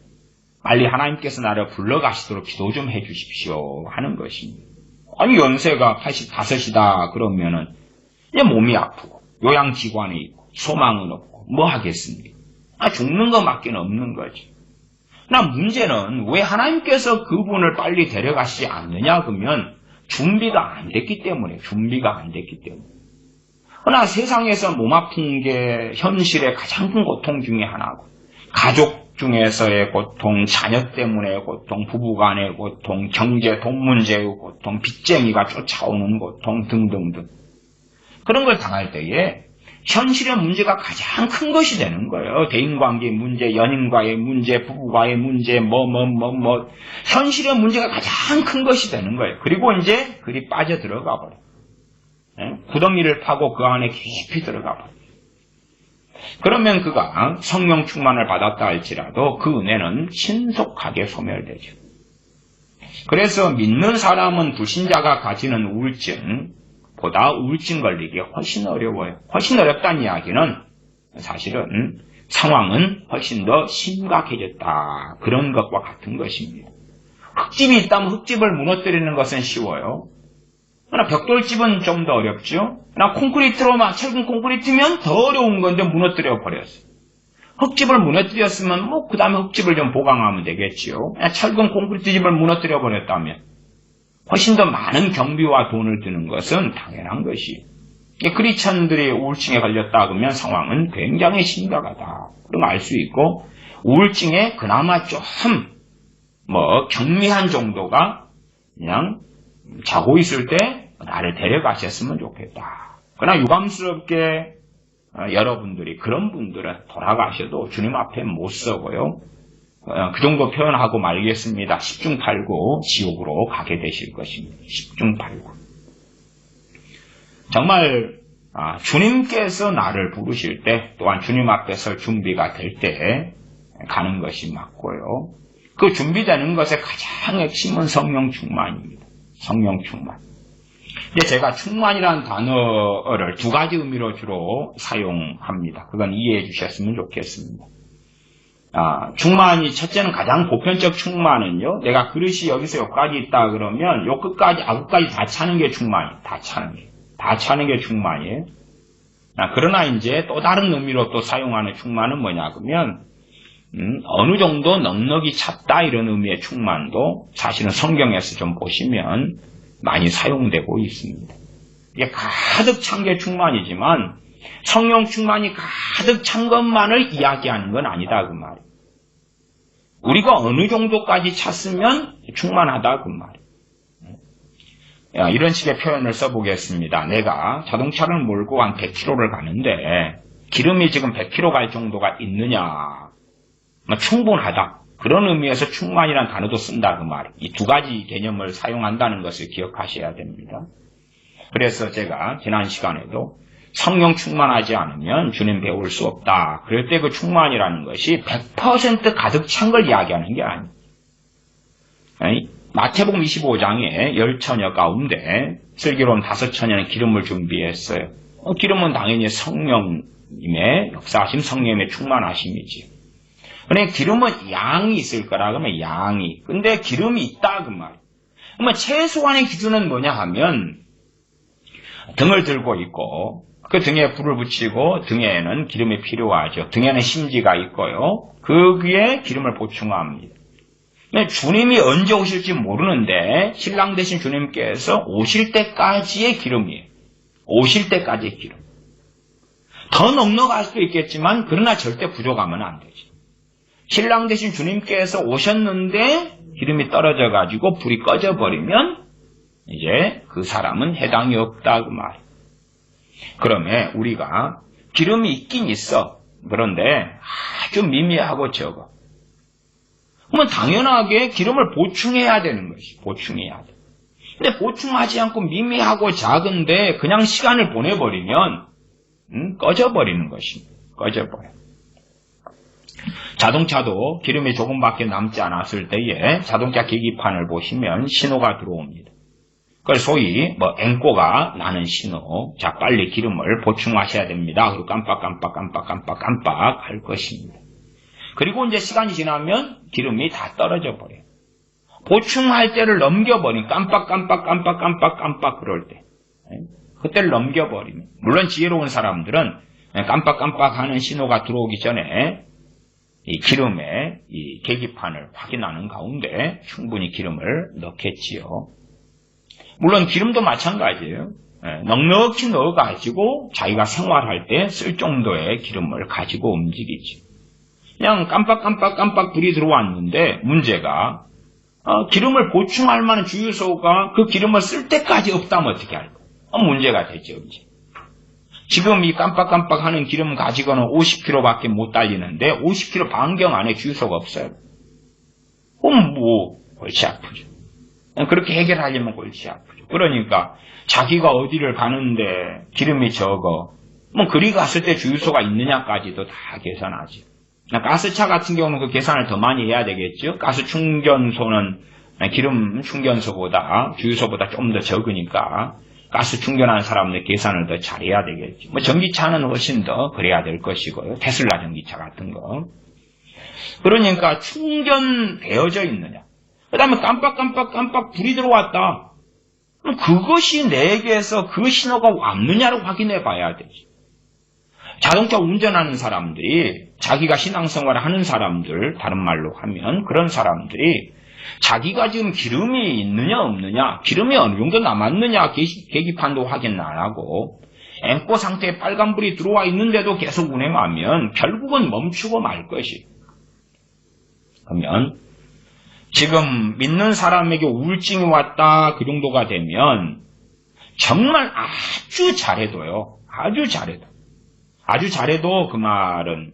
빨리 하나님께서 나를 불러가시도록 기도 좀 해주십시오 하는 것입니다. 아니 연세가 85이다 그러면은 이제 몸이 아프고 요양기관에 있고 소망은 없고 뭐 하겠습니까? 죽는 것밖에 없는 거지. 나 문제는 왜 하나님께서 그분을 빨리 데려가시지 않느냐 그러면 준비가 안 됐기 때문에. 그러나 세상에서 몸 아픈 게 현실의 가장 큰 고통 중에 하나고, 가족 중에서의 고통, 자녀 때문의 고통, 부부간의 고통, 경제, 돈 문제의 고통, 빚쟁이가 쫓아오는 고통 등등등. 그런 걸 당할 때에 현실의 문제가 가장 큰 것이 되는 거예요. 대인관계 문제, 연인과의 문제, 부부와의 문제, 현실의 문제가 가장 큰 것이 되는 거예요. 그리고 이제 그리 빠져 들어가 버려. 구덩이를 파고 그 안에 깊이 들어가 버려. 그러면 그가 성령 충만을 받았다 할지라도 그 은혜는 신속하게 소멸되죠. 그래서 믿는 사람은 불신자가 가지는 우울증보다 우울증 걸리기 훨씬 어려워요. 훨씬 어렵다는 이야기는 사실은 상황은 훨씬 더 심각해졌다. 그런 것과 같은 것입니다. 흙집이 있다면 흙집을 무너뜨리는 것은 쉬워요. 그러나 벽돌집은 좀 더 어렵죠. 그러나 콘크리트로만, 철근 콘크리트면 더 어려운 건데 무너뜨려 버렸어요. 흙집을 무너뜨렸으면 그 다음에 흙집을 좀 보강하면 되겠지요. 철근 콘크리트 집을 무너뜨려 버렸다면 훨씬 더 많은 경비와 돈을 드는 것은 당연한 것이에요. 크리스천들이 우울증에 걸렸다 그러면 상황은 굉장히 심각하다. 그런 걸 알 수 있고, 우울증에 그나마 좀 경미한 정도가 그냥 자고 있을 때 나를 데려가셨으면 좋겠다. 그러나 유감스럽게 여러분들이, 그런 분들은 돌아가셔도 주님 앞에 못 서고요. 그 정도 표현하고 말겠습니다. 10중 8구 지옥으로 가게 되실 것입니다. 10중 8구. 정말 주님께서 나를 부르실 때, 또한 주님 앞에 설 준비가 될 때 가는 것이 맞고요. 그 준비되는 것의 가장 핵심은 성령 충만입니다. 성령 충만. 이제 제가 충만이라는 단어를 두 가지 의미로 주로 사용합니다. 그건 이해해 주셨으면 좋겠습니다. 충만이, 첫째는 가장 보편적 충만은요, 내가 그릇이 여기서 여기까지 있다 그러면 요 끝까지, 끝까지 다 차는 게 충만이에요. 다 차는 게 충만이에요. 그러나 이제 또 다른 의미로 또 사용하는 충만은 뭐냐 그러면 어느 정도 넉넉히 찼다 이런 의미의 충만도 사실은 성경에서 좀 보시면 많이 사용되고 있습니다. 이게 가득 찬 게 충만이지만 성령 충만이 가득 찬 것만을 이야기하는 건 아니다 그 말이에요. 우리가 어느 정도까지 찼으면 충만하다 그 말이에요. 이런 식의 표현을 써보겠습니다. 내가 자동차를 몰고 한 100km를 가는데 기름이 지금 100km 갈 정도가 있느냐, 충분하다. 그런 의미에서 충만이라는 단어도 쓴다 그 말이에요. 이 두 가지 개념을 사용한다는 것을 기억하셔야 됩니다. 그래서 제가 지난 시간에도 성령 충만하지 않으면 주님 배울 수 없다. 그럴 때 그 충만이라는 것이 100% 가득 찬 걸 이야기하는 게 아니에요. 마태복음 25장에 10처녀 가운데 슬기로운 5처녀는 기름을 준비했어요. 기름은 당연히 성령님의 역사하심, 성령님의 충만하심이지. 그런데 기름은 양이 있을 거라 그러면 양이. 근데 기름이 있다 그 말이에요. 그러면 최소한의 기준은 뭐냐 하면 등을 들고 있고 그 등에 불을 붙이고 등에는 기름이 필요하죠. 등에는 심지가 있고요. 그 위에 기름을 보충합니다. 근데 주님이 언제 오실지 모르는데 신랑 되신 주님께서 오실 때까지의 기름이에요. 오실 때까지의 기름. 더 넉넉할 수도 있겠지만 그러나 절대 부족하면 안 되죠. 신랑 되신 주님께서 오셨는데 기름이 떨어져 가지고 불이 꺼져 버리면 이제 그 사람은 해당이 없다 그 말이에요. 그러면 우리가 기름이 있긴 있어. 그런데 아주 미미하고 적어. 그러면 당연하게 기름을 보충해야 되는 것이 보충해야 돼. 근데 보충하지 않고 미미하고 작은데 그냥 시간을 보내버리면 꺼져버리는 것입니다. 꺼져버려. 자동차도 기름이 조금밖에 남지 않았을 때에 자동차 계기판을 보시면 신호가 들어옵니다. 그걸 소위 앵꼬가 나는 신호. 자, 빨리 기름을 보충하셔야 됩니다. 그리고 깜빡 할 것입니다. 그리고 이제 시간이 지나면 기름이 다 떨어져 버려요. 보충할 때를 넘겨버리면 깜빡 그럴 때. 그때를 넘겨버리면. 물론 지혜로운 사람들은 깜빡 하는 신호가 들어오기 전에 이 기름에 이 계기판을 확인하는 가운데 충분히 기름을 넣겠지요. 물론 기름도 마찬가지예요. 넉넉히 넣어가지고 자기가 생활할 때 쓸 정도의 기름을 가지고 움직이지. 그냥 깜빡 불이 들어왔는데 문제가 기름을 보충할 만한 주유소가 그 기름을 쓸 때까지 없다면 어떻게 할까? 문제가 되죠. 이제. 지금 이 깜빡 하는 기름 가지고는 50km밖에 못 달리는데 50km 반경 안에 주유소가 없어요. 그럼 골치 아프죠. 그렇게 해결하려면 골치 아프죠. 그러니까 자기가 어디를 가는데 기름이 적어. 그리 갔을 때 주유소가 있느냐까지도 다 계산하지. 가스차 같은 경우는 그 계산을 더 많이 해야 되겠죠. 가스 충전소는 기름 충전소보다 주유소보다 좀 더 적으니까 가스 충전하는 사람들 계산을 더 잘해야 되겠죠. 전기차는 훨씬 더 그래야 될 것이고요. 테슬라 전기차 같은 거. 그러니까 충전되어져 있느냐. 그 다음에 깜빡 불이 들어왔다. 그럼 그것이 내게서 그 신호가 왔느냐를 확인해 봐야 되지. 자동차 운전하는 사람들이 자기가 신앙생활을 하는 사람들, 다른 말로 하면 그런 사람들이 자기가 지금 기름이 있느냐 없느냐, 기름이 어느 정도 남았느냐 계기판도 확인 안 하고 앵꼬 상태에 빨간불이 들어와 있는데도 계속 운행하면 결국은 멈추고 말 것이. 그러면 지금 믿는 사람에게 우울증이 왔다 그 정도가 되면 정말 아주 잘해도요. 아주 잘해도 그 말은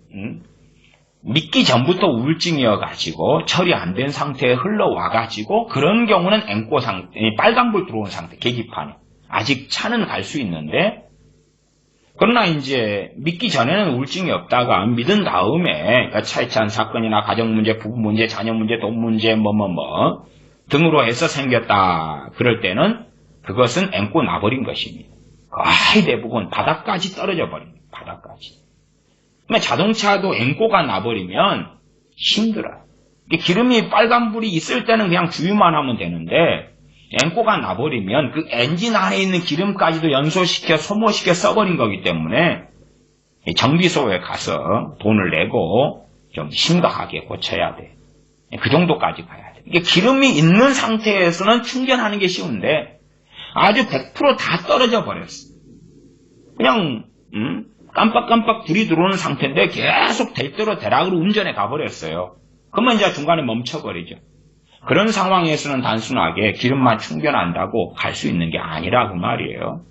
믿기 전부터 우울증이어가지고 처리 안 된 상태에 흘러와가지고 그런 경우는 앵꼬 상태, 빨간불 들어온 상태, 계기판에 아직 차는 갈 수 있는데 그러나 이제 믿기 전에는 우울증이 없다가 믿은 다음에 차에 찬 사건이나 가정문제, 부부문제, 자녀문제, 돈문제 등으로 해서 생겼다. 그럴 때는 그것은 앵꼬 나버린 것입니다. 거의 대부분 바닥까지 떨어져 버립니다. 바닥까지. 자동차도 앵꼬가 나버리면 힘들어요. 기름이 빨간불이 있을 때는 그냥 주유만 하면 되는데 앵꼬가 나버리면 그 엔진 안에 있는 기름까지도 연소시켜 소모시켜 써버린 거기 때문에 정비소에 가서 돈을 내고 좀 심각하게 고쳐야 돼. 그 정도까지 가야 돼. 기름이 있는 상태에서는 충전하는 게 쉬운데 아주 100% 다 떨어져 버렸어. 그냥 깜빡 불이 들어오는 상태인데 계속 될 대로 대락으로 운전해 가버렸어요. 그러면 이제 중간에 멈춰버리죠. 그런 상황에서는 단순하게 기름만 충전한다고 갈 수 있는 게 아니라고 말이에요.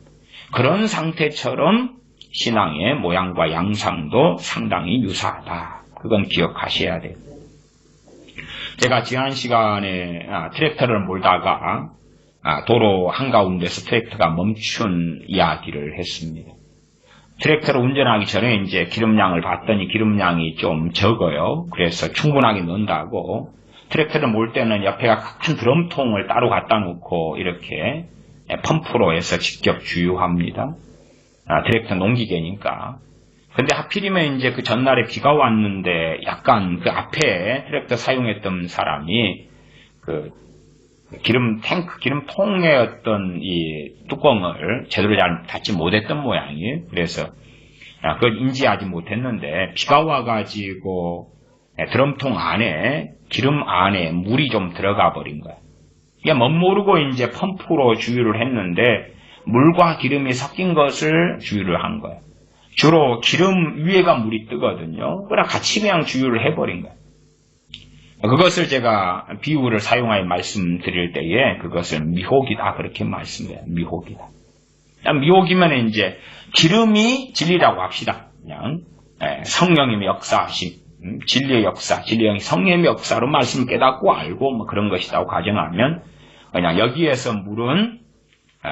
그런 상태처럼 신앙의 모양과 양상도 상당히 유사하다. 그건 기억하셔야 돼요. 제가 지난 시간에 트랙터를 몰다가 도로 한가운데서 트랙터가 멈춘 이야기를 했습니다. 트랙터를 운전하기 전에 이제 기름량을 봤더니 기름량이 좀 적어요. 그래서 충분하게 넣는다고 트랙터를 몰 때는 옆에가 큰 드럼통을 따로 갖다 놓고 이렇게 펌프로 해서 직접 주유합니다. 트랙터 농기계니까. 근데 하필이면 이제 그 전날에 비가 왔는데 약간 그 앞에 트랙터 사용했던 사람이 그 기름통의 어떤 이 뚜껑을 제대로 잘 닫지 못했던 모양이에요. 그래서 그걸 인지하지 못했는데 비가 와가지고 드럼통 안에 기름 안에 물이 좀 들어가 버린 거야. 이게 멋모르고 이제 펌프로 주유를 했는데 물과 기름이 섞인 것을 주유를 한 거야. 주로 기름 위에가 물이 뜨거든요. 그러나 같이 그냥 주유를 해버린 거야. 그것을 제가 비유를 사용하여 말씀드릴 때에 그것을 미혹이다 그렇게 말씀해요. 미혹이다. 미혹이면 이제 기름이 진리라고 합시다. 그냥 성령님의 역사하심, 진리의 역사, 진리의 성령의 역사로 말씀을 깨닫고 알고 뭐 그런 것이라고 가정하면 그냥 여기에서 물은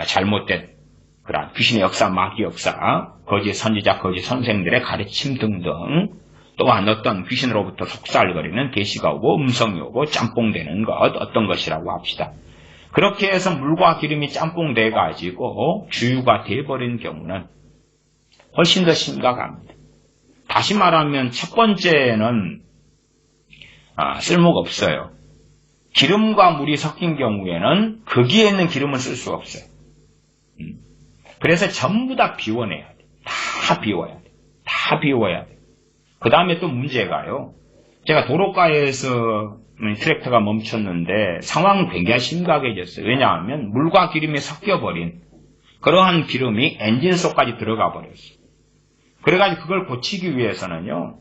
잘못된 그런 귀신의 역사, 마귀 역사, 거짓 선지자, 거짓 선생들의 가르침 등등 또한 어떤 귀신으로부터 속살거리는 계시가 오고 음성이 오고 짬뽕되는 것 어떤 것이라고 합시다. 그렇게 해서 물과 기름이 짬뽕돼 가지고 주유가 돼버린 경우는 훨씬 더 심각합니다. 다시 말하면 첫 번째는 쓸모가 없어요. 기름과 물이 섞인 경우에는 거기에 있는 기름을 쓸 수 없어요. 그래서 전부 다 비워내야 돼. 다 비워야 돼. 다 비워야 돼. 그 다음에 또 문제가요. 제가 도로가에서 트랙터가 멈췄는데 상황은 굉장히 심각해졌어요. 왜냐하면 물과 기름이 섞여버린 그러한 기름이 엔진 속까지 들어가 버렸어요. 그래가지고 그걸 고치기 위해서는요.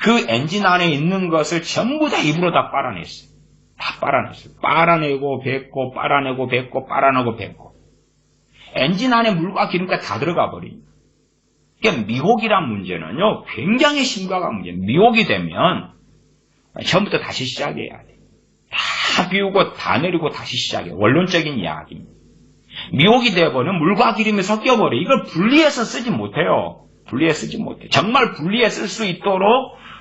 그 엔진 안에 있는 것을 전부 다 입으로 다 빨아냈어요. 다 빨아냈어요. 빨아내고 뱉고 빨아내고 뱉고 빨아내고 뱉고 엔진 안에 물과 기름까지 다 들어가 버립니다. 그러니까 미혹이란 문제는요. 굉장히 심각한 문제예요. 미혹이 되면 처음부터 다시 시작해야 돼. 다 비우고 다 내리고 다시 시작해. 원론적인 이야기입니다. 미혹이 되어버리면 물과 기름이 섞여버려. 이걸 분리해서 쓰지 못해요. 분리해서 쓰지 못해. 정말 분리해서 쓸 수 있도록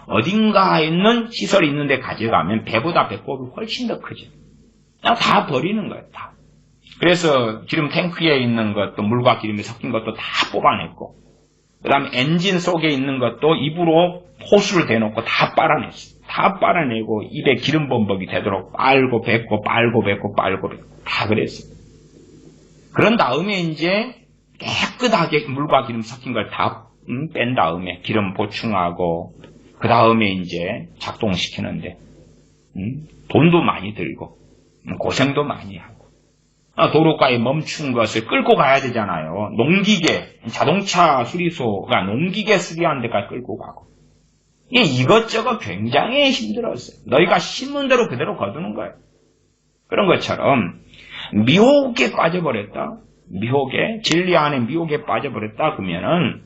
어딘가에 있는 시설이 있는데 가져가면 배보다 배꼽이 훨씬 더 크죠. 그냥 다 버리는 거예요. 다. 그래서 기름 탱크에 있는 것도 물과 기름이 섞인 것도 다 뽑아냈고 그 다음에 엔진 속에 있는 것도 입으로 호수를 대놓고 다 빨아냈어요. 다 빨아내고 입에 기름 범벅이 되도록 빨고 뱉고 빨고 뱉고 빨고 뱉고 다 그랬어요. 그런 다음에 이제 깨끗하게 물과 기름 섞인 걸 다 뺀 다음에 기름 보충하고 그 다음에 이제 작동시키는데 돈도 많이 들고 고생도 많이 하고 도로가에 멈춘 것을 끌고 가야 되잖아요. 농기계, 자동차 수리소가 농기계 수리하는 데까지 끌고 가고 이것저것 굉장히 힘들었어요. 너희가 심은 대로 그대로 거두는 거예요. 그런 것처럼 미혹에 빠져버렸다. 미혹에, 진리 안에 미혹에 빠져버렸다 그러면은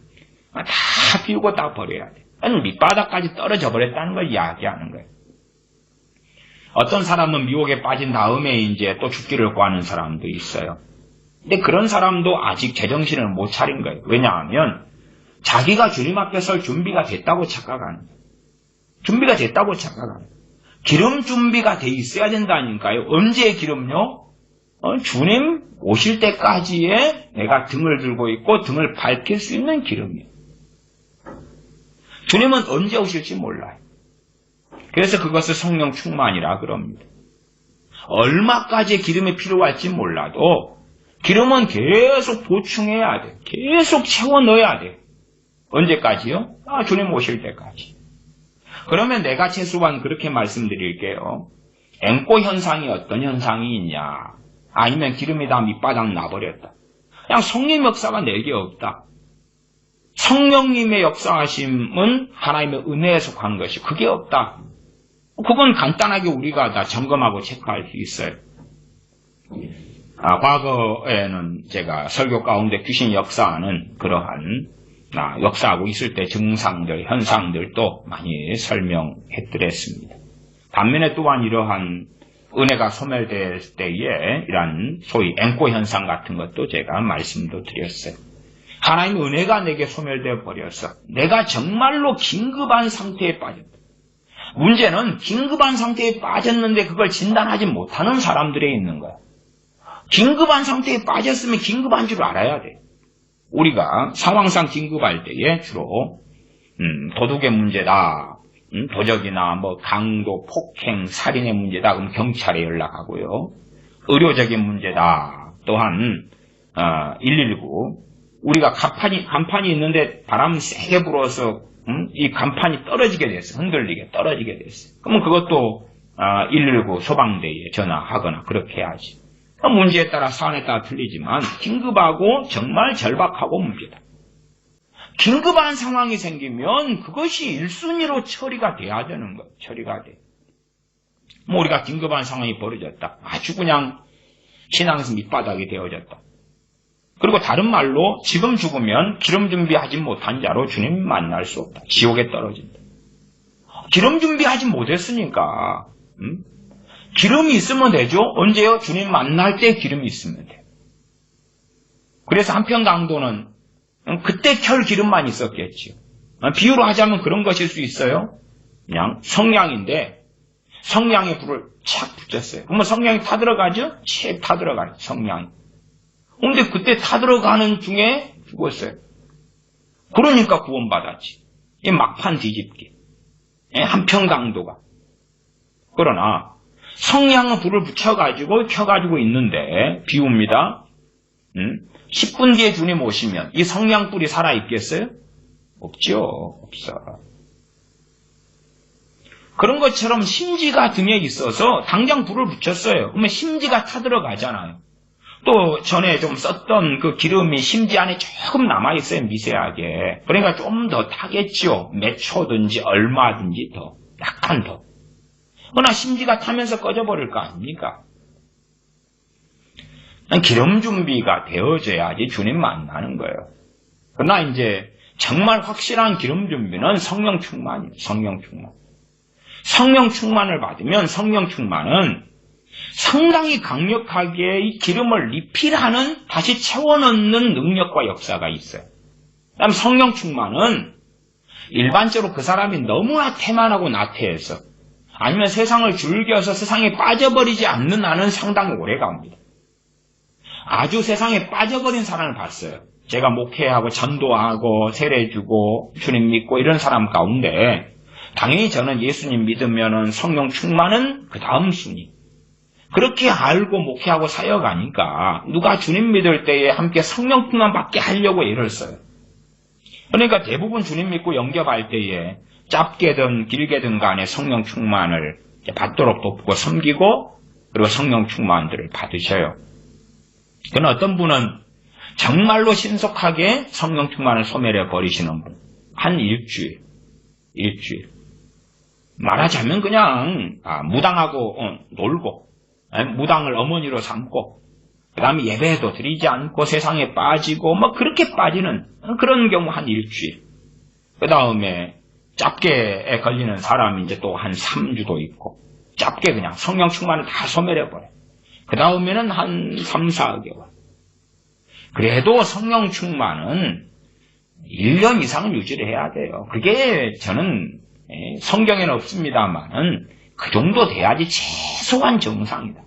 다 비우고 다 버려야 돼. 밑바닥까지 떨어져 버렸다는 걸 이야기하는 거예요. 어떤 사람은 미혹에 빠진 다음에 이제 또 죽기를 구하는 사람도 있어요. 근데 그런 사람도 아직 제정신을 못 차린 거예요. 왜냐하면 자기가 주님 앞에 설 준비가 됐다고 착각하는 거예요. 준비가 됐다고 착각하는 거예요. 기름 준비가 돼 있어야 된다니까요. 언제의 기름요? 주님 오실 때까지의 내가 등을 들고 있고 등을 밝힐 수 있는 기름이에요. 주님은 언제 오실지 몰라요. 그래서 그것을 성령 충만이라 그럽니다. 얼마까지의 기름이 필요할지 몰라도 기름은 계속 보충해야 돼. 계속 채워 넣어야 돼. 언제까지요? 주님 오실 때까지. 그러면 내가 최소한 그렇게 말씀드릴게요. 앵꼬 현상이 어떤 현상이 있냐? 아니면 기름이 다 밑바닥 나버렸다. 그냥 성령 역사가 내게 없다. 성령님의 역사하심은 하나님의 은혜에 속한 것이 그게 없다. 그건 간단하게 우리가 다 점검하고 체크할 수 있어요. 과거에는 제가 설교 가운데 귀신 역사하는 그러한 역사하고 있을 때 증상들, 현상들도 많이 설명해드렸습니다. 반면에 또한 이러한 은혜가 소멸될 때에 이러한 소위 앵꼬 현상 같은 것도 제가 말씀도 드렸어요. 하나님의 은혜가 내게 소멸되어 버려서 내가 정말로 긴급한 상태에 빠졌다. 문제는 긴급한 상태에 빠졌는데 그걸 진단하지 못하는 사람들에 있는 거야. 긴급한 상태에 빠졌으면 긴급한 줄 알아야 돼. 우리가 상황상 긴급할 때에 주로 도둑의 문제다. 도적이나 강도, 폭행, 살인의 문제다. 그럼 경찰에 연락하고요. 의료적인 문제다. 또한 119 우리가 간판이 있는데 바람 세게 불어서 이 간판이 떨어지게 됐어. 흔들리게 떨어지게 됐어. 그러면 그것도 119 소방대에 전화하거나 그렇게 해야지. 문제에 따라 사안에 따라 틀리지만 긴급하고 정말 절박하고 문제다. 긴급한 상황이 생기면 그것이 1순위로 처리가 돼야 되는 거예요. 처리가 돼. 뭐 우리가 긴급한 상황이 벌어졌다. 아주 그냥 신앙에서 밑바닥이 되어졌다. 그리고 다른 말로 지금 죽으면 기름 준비하지 못한 자로 주님 만날 수 없다. 지옥에 떨어진다. 기름 준비하지 못했으니까 기름이 있으면 되죠. 언제요? 주님 만날 때 기름이 있으면 돼요. 그래서 한평강도는 그때 켤 기름만 있었겠지요. 비유로 하자면 그런 것일 수 있어요. 그냥 성냥인데 성냥에 불을 착 붙였어요. 그러면 성냥이 타들어가죠? 책 타들어가요. 성냥이. 근데 그때 타들어가는 중에 죽었어요. 그러니까 구원받았지. 이 막판 뒤집기. 한평강도가. 그러나 성냥은 불을 켜가지고 있는데 비웁니다. 10분 뒤에 주님 오시면 이 성냥불이 살아있겠어요? 없죠. 없어. 그런 것처럼 심지가 등에 있어서 당장 불을 붙였어요. 그러면 심지가 타들어가잖아요. 또 전에 좀 썼던 그 기름이 심지 안에 조금 남아있어요. 미세하게. 그러니까 좀 더 타겠죠. 몇 초든지 얼마든지 더. 약간 더. 그러나 심지가 타면서 꺼져버릴 거 아닙니까? 기름 준비가 되어져야지 주님 만나는 거예요. 그러나 이제 정말 확실한 기름 준비는 성령 충만이에요. 성령 충만. 성령 충만을 받으면 성령 충만은 상당히 강력하게 이 기름을 리필하는, 다시 채워넣는 능력과 역사가 있어요. 그다음 성령 충만은 일반적으로 그 사람이 너무나 태만하고 나태해서 아니면 세상을 즐겨서 세상에 빠져버리지 않는 한은 상당히 오래 갑니다. 아주 세상에 빠져버린 사람을 봤어요. 제가 목회하고 전도하고 세례주고 주님 믿고 이런 사람 가운데 당연히 저는 예수님 믿으면은 성령 충만은 그 다음 순위. 그렇게 알고 목회하고 사역하니까 누가 주님 믿을 때에 함께 성령 충만 받게 하려고 애를 써요. 그러니까 대부분 주님 믿고 영접할 때에 짧게든 길게든 간에 성령 충만을 받도록 돕고 섬기고 그리고 성령 충만들을 받으셔요. 그러나 어떤 분은 정말로 신속하게 성령 충만을 소멸해 버리시는 분. 한 일주일. 말하자면 그냥 무당하고 놀고 무당을 어머니로 삼고 그 다음에 예배도 드리지 않고 세상에 빠지고 뭐 그렇게 빠지는 그런 경우 한 일주일. 그 다음에 짧게 걸리는 사람이 이제 또 한 3주도 있고 짧게 그냥 성령 충만을 다 소멸해버려요. 그 다음에는 한 3, 4개월. 그래도 성령 충만은 1년 이상은 유지를 해야 돼요. 그게 저는 성경에는 없습니다만은 그 정도 돼야지 최소한 정상이다.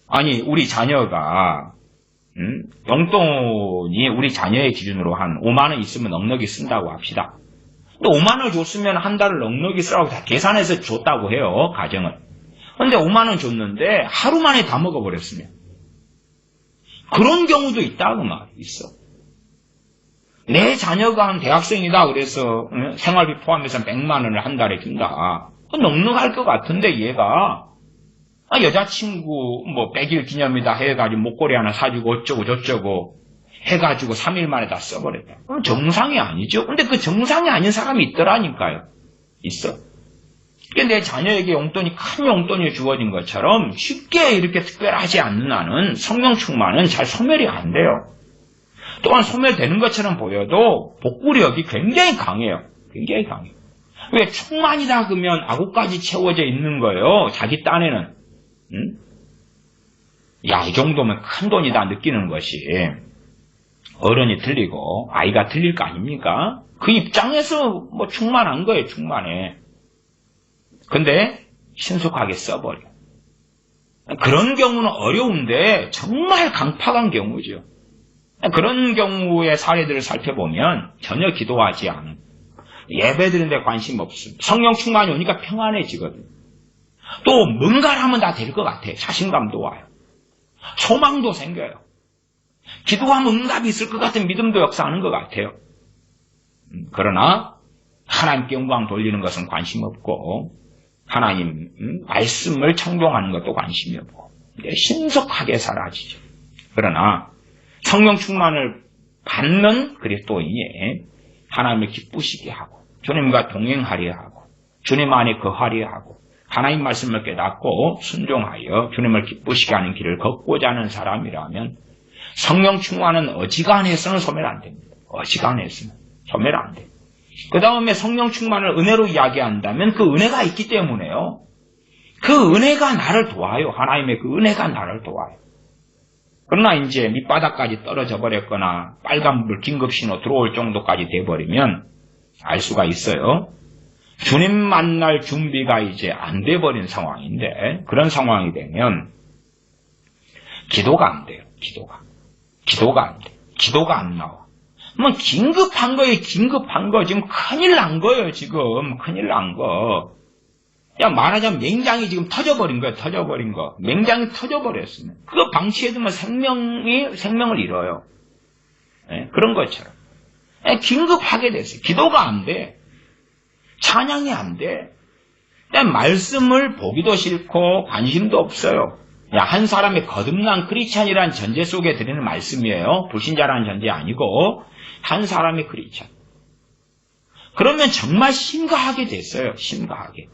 아니 우리 자녀가 용돈이 우리 자녀의 기준으로 한 5만 원 있으면 넉넉히 쓴다고 합시다. 또 5만 원 줬으면 한 달을 넉넉히 쓰라고 다 계산해서 줬다고 해요. 가정을. 그런데 5만 원 줬는데 하루 만에 다 먹어버렸으면 그런 경우도 있다고 말이 있어. 내 자녀가 한 대학생이다 그래서 생활비 포함해서 100만 원을 한 달에 준다. 넉넉할 것 같은데 얘가 여자친구 100일 기념이다 해가지고 목걸이 하나 사주고 어쩌고 저쩌고 해가지고 3일 만에 다 써버렸다. 그럼 정상이 아니죠. 근데 그 정상이 아닌 사람이 있더라니까요. 있어. 내 자녀에게 용돈이 큰 용돈이 주어진 것처럼 쉽게 이렇게 특별하지 않는 한은 성령 충만은 잘 소멸이 안 돼요. 또한 소멸되는 것처럼 보여도 복구력이 굉장히 강해요. 굉장히 강해요. 왜 충만이다 그러면 아구까지 채워져 있는 거예요. 자기 딴에는. 야, 이 정도면 큰 돈이다 느끼는 것이 어른이 틀리고 아이가 틀릴 거 아닙니까? 그 입장에서 충만한 거예요. 충만해. 근데 신속하게 써버려. 그런 경우는 어려운데 정말 강팍한 경우죠. 그런 경우의 사례들을 살펴보면 전혀 기도하지 않은, 예배 드리는 데 관심 없음, 성령 충만이 오니까 평안해지거든. 또 뭔가를 하면 다 될 것 같아요. 자신감도 와요. 소망도 생겨요. 기도하면 응답이 있을 것 같은 믿음도 역사하는 것 같아요. 그러나 하나님께 영광 돌리는 것은 관심 없고 하나님 말씀을 청종하는 것도 관심이 없고 신속하게 사라지죠. 그러나 성령 충만을 받는 그리스도인이 하나님을 기쁘시게 하고 주님과 동행하려 하고 주님 안에 거하려 하고 하나님 말씀을 깨닫고 순종하여 주님을 기쁘시게 하는 길을 걷고자 하는 사람이라면 성령 충만은 어지간해서는 소멸 안 됩니다. 어지간해서는 소멸 안 돼요. 그 다음에 성령 충만을 은혜로 이야기한다면 그 은혜가 있기 때문에요. 그 은혜가 나를 도와요. 하나님의 그 은혜가 나를 도와요. 그러나 이제 밑바닥까지 떨어져 버렸거나 빨간불 긴급신호 들어올 정도까지 돼버리면 알 수가 있어요. 주님 만날 준비가 이제 안 돼버린 상황인데 그런 상황이 되면 기도가 안 돼요. 기도가 안 돼요. 기도가 안 나와. 뭐 긴급한 거예요. 긴급한 거. 지금 큰일 난 거예요. 지금 큰일 난 거. 그냥 말하자면 맹장이 지금 터져버린 거예요. 터져버린 거. 맹장이 터져버렸으면 그거 방치해두면 생명을 잃어요. 네? 그런 것처럼 긴급하게 됐어요. 기도가 안 돼. 찬양이 안 돼. 그냥 말씀을 보기도 싫고 관심도 없어요. 한 사람의 거듭난 크리스찬이라는 전제 속에 드리는 말씀이에요. 불신자라는 전제 아니고 한 사람의 크리스찬. 그러면 정말 심각하게 됐어요. 심각하게.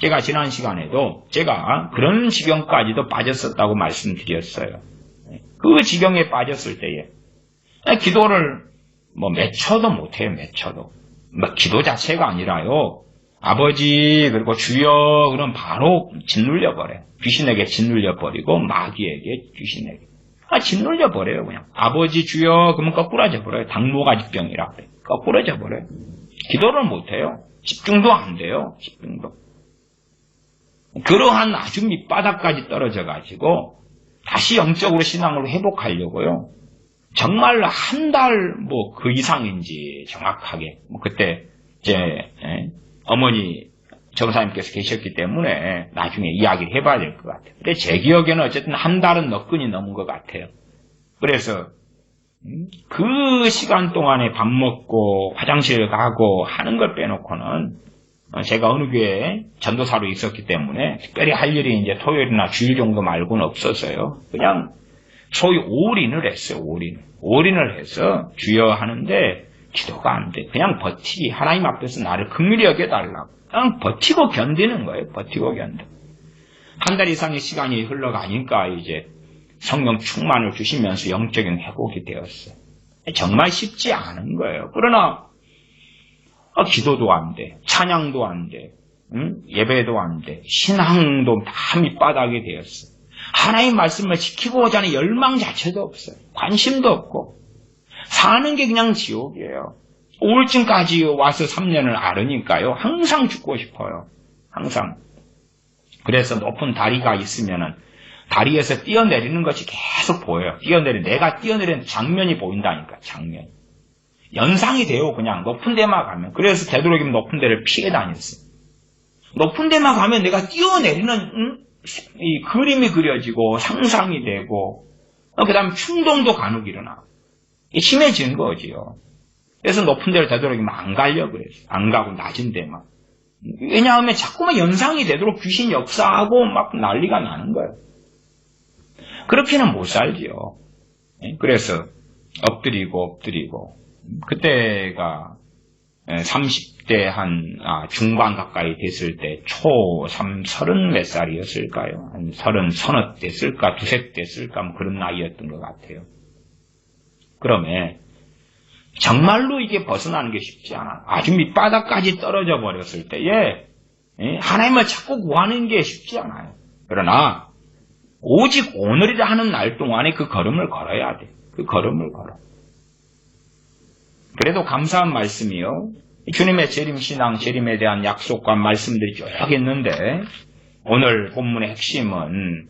제가 지난 시간에도 제가 그런 지경까지도 빠졌었다고 말씀드렸어요. 그 지경에 빠졌을 때에 기도를 몇 초도 못해요. 몇 초도. 기도 자체가 아니라요. 아버지 그리고 주여 그럼 바로 짓눌려버려요. 귀신에게 짓눌려버리고 마귀에게 귀신에게 짓눌려버려요. 그냥 아버지 주여 그러면 거꾸라져 버려요. 당모가지병이라 그래요. 거꾸라져 버려요. 기도를 못해요. 집중도 안 돼요. 집중도. 그러한 아주 밑바닥까지 떨어져가지고 다시 영적으로 신앙으로 회복하려고요. 정말 한 달 그 이상인지 정확하게 그때 이제 어머니 정사님께서 계셨기 때문에 나중에 이야기를 해봐야 될 것 같아요. 근데 제 기억에는 어쨌든 한 달은 너끈히 넘은 것 같아요. 그래서 그 시간 동안에 밥 먹고 화장실 가고 하는 걸 빼놓고는 제가 어느 교회에 전도사로 있었기 때문에 특별히 할 일이 이제 토요일이나 주일 정도 말고는 없었어요. 그냥 소위 올인을 했어요. 올인을 해서 주여 하는데 기도가 안 돼. 그냥 버티기. 하나님 앞에서 나를 긍휼히 여겨달라고. 그냥 버티고 견디는 거예요. 버티고 견뎌. 한 달 이상의 시간이 흘러가니까 이제 성령 충만을 주시면서 영적인 회복이 되었어요. 정말 쉽지 않은 거예요. 그러나 기도도 안 돼. 찬양도 안 돼. 예배도 안 돼. 신앙도 다 밑바닥이 되었어요. 하나님 말씀을 지키고자 하는 열망 자체도 없어요. 관심도 없고 사는 게 그냥 지옥이에요. 우울증까지 와서 3년을 앓으니까요. 항상 죽고 싶어요. 항상. 그래서 높은 다리가 있으면은 다리에서 뛰어내리는 것이 계속 보여요. 내가 뛰어내리는 장면이 보인다니까. 장면. 연상이 돼요. 그냥 높은 데만 가면. 그래서 되도록이면 높은 데를 피해 다녔어요. 높은 데만 가면 내가 뛰어내리는 이 그림이 그려지고 상상이 되고 그 다음에 충동도 간혹 일어나. 심해지는 거지요. 그래서 높은 데를 되도록이면 안 가려고 그랬어요. 안 가고 낮은 데만. 왜냐하면 자꾸만 연상이 되도록 귀신 역사하고 막 난리가 나는 거예요. 그렇게는 못 살지요. 그래서 엎드리고 그때가 30대 중반 가까이 됐을 때 30 몇 살이었을까요? 한 30 됐을까? 두세 됐을까? 그런 나이였던 것 같아요. 그러면 정말로 이게 벗어나는 게 쉽지 않아. 아주 밑바닥까지 떨어져 버렸을 때에 하나님을 자꾸 구하는 게 쉽지 않아요. 그러나 오직 오늘이라 하는 날 동안에 그 걸음을 걸어야 돼. 그 걸음을 걸어. 그래도 감사한 말씀이요. 주님의 재림신앙, 재림에 대한 약속과 말씀들이 쭉 있는데 오늘 본문의 핵심은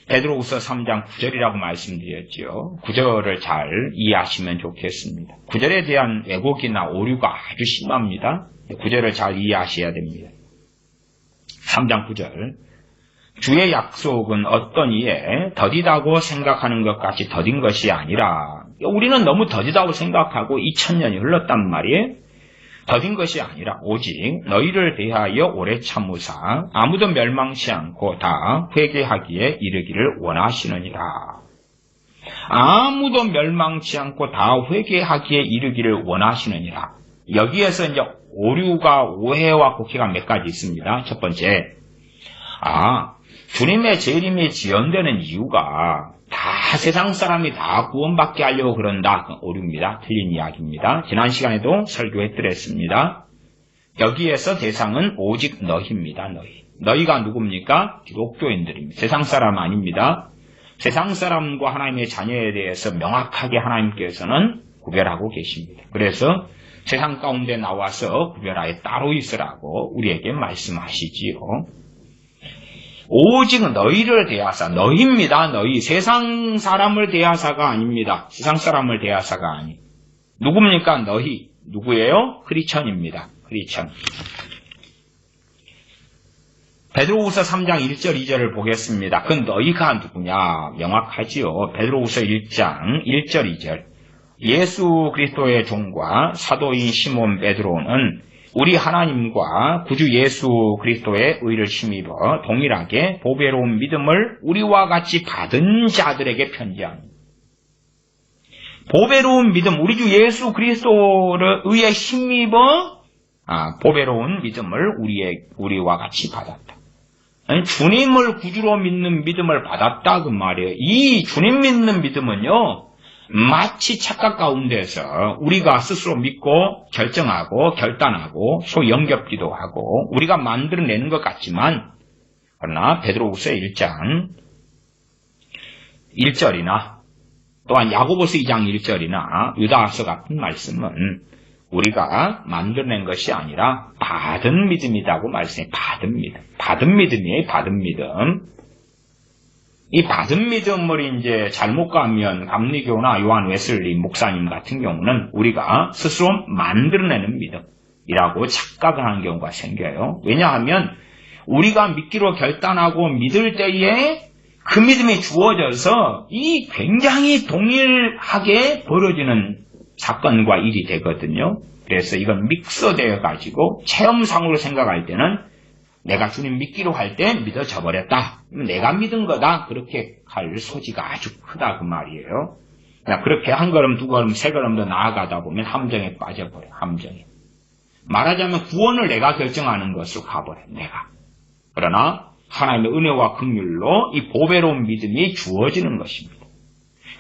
베드로후서 3장 9절이라고 말씀드렸지요. 9절을 잘 이해하시면 좋겠습니다. 9절에 대한 왜곡이나 오류가 아주 심합니다. 9절을 잘 이해하셔야 됩니다. 3장 9절. 주의 약속은 어떤 이에 더디다고 생각하는 것 같이 더딘 것이 아니라, 우리는 너무 더디다고 생각하고 2000년이 흘렀단 말이에요. 더딘 것이 아니라 오직 너희를 대하여 오래 참으사 아무도 멸망치 않고 다 회개하기에 이르기를 원하시느니라. 아무도 멸망치 않고 다 회개하기에 이르기를 원하시느니라. 여기에서 이제 오류가, 오해와 곡해가 몇 가지 있습니다. 첫 번째, 주님의 재림이 지연되는 이유가 다 세상 사람이 다 구원받게 하려고 그런다. 오류입니다. 틀린 이야기입니다. 지난 시간에도 설교해드렸습니다. 여기에서 대상은 오직 너희입니다. 너희가 누굽니까? 기독교인들입니다. 세상 사람 아닙니다. 세상 사람과 하나님의 자녀에 대해서 명확하게 하나님께서는 구별하고 계십니다. 그래서 세상 가운데 나와서 구별하여 따로 있으라고 우리에게 말씀하시지요. 오직 너희를 대하사, 너희입니다. 너희. 세상 사람을 대하사가 아닙니다. 세상 사람을 대하사가 아니. 누굽니까? 너희. 누구예요? 크리스천입니다. 크리스천. 베드로후서 3장 1절 2절을 보겠습니다. 그 너희가 누구냐? 명확하지요. 베드로후서 1장 1절 2절. 예수 그리스도의 종과 사도인 시몬 베드로는 우리 하나님과 구주 예수 그리스도의 의를 힘입어 동일하게 보배로운 믿음을 우리와 같이 받은 자들에게 편지합니다. 보배로운 믿음, 우리 주 예수 그리스도의 의에 힘입어 보배로운 믿음을 우리와 같이 받았다. 주님을 구주로 믿는 믿음을 받았다 그 말이에요. 이 주님 믿는 믿음은요, 마치 착각 가운데서 우리가 스스로 믿고 결정하고 결단하고 소위 영접기도 하고 우리가 만들어내는 것 같지만, 그러나 베드로후서 1장 1절이나 또한 야고보서 2장 1절이나 유다서 같은 말씀은 우리가 만들어낸 것이 아니라 받은 믿음이라고 말씀해요. 받은 믿음. 받은 믿음이에요. 받은 믿음. 이 받은 믿음을 이제 잘못 가면 감리교나 요한 웨슬리 목사님 같은 경우는 우리가 스스로 만들어내는 믿음이라고 착각을 하는 경우가 생겨요. 왜냐하면 우리가 믿기로 결단하고 믿을 때에 그 믿음이 주어져서 이 굉장히 동일하게 벌어지는 사건과 일이 되거든요. 그래서 이건 믹서되어 가지고 체험상으로 생각할 때는 내가 주님 믿기로 할 때 믿어져 버렸다. 내가 믿은 거다. 그렇게 할 소지가 아주 크다 그 말이에요. 그렇게 한 걸음, 두 걸음, 세 걸음 더 나아가다 보면 함정에 빠져버려. 함정에. 말하자면 구원을 내가 결정하는 것으로 가버려. 내가. 그러나 하나님의 은혜와 긍휼로 이 보배로운 믿음이 주어지는 것입니다.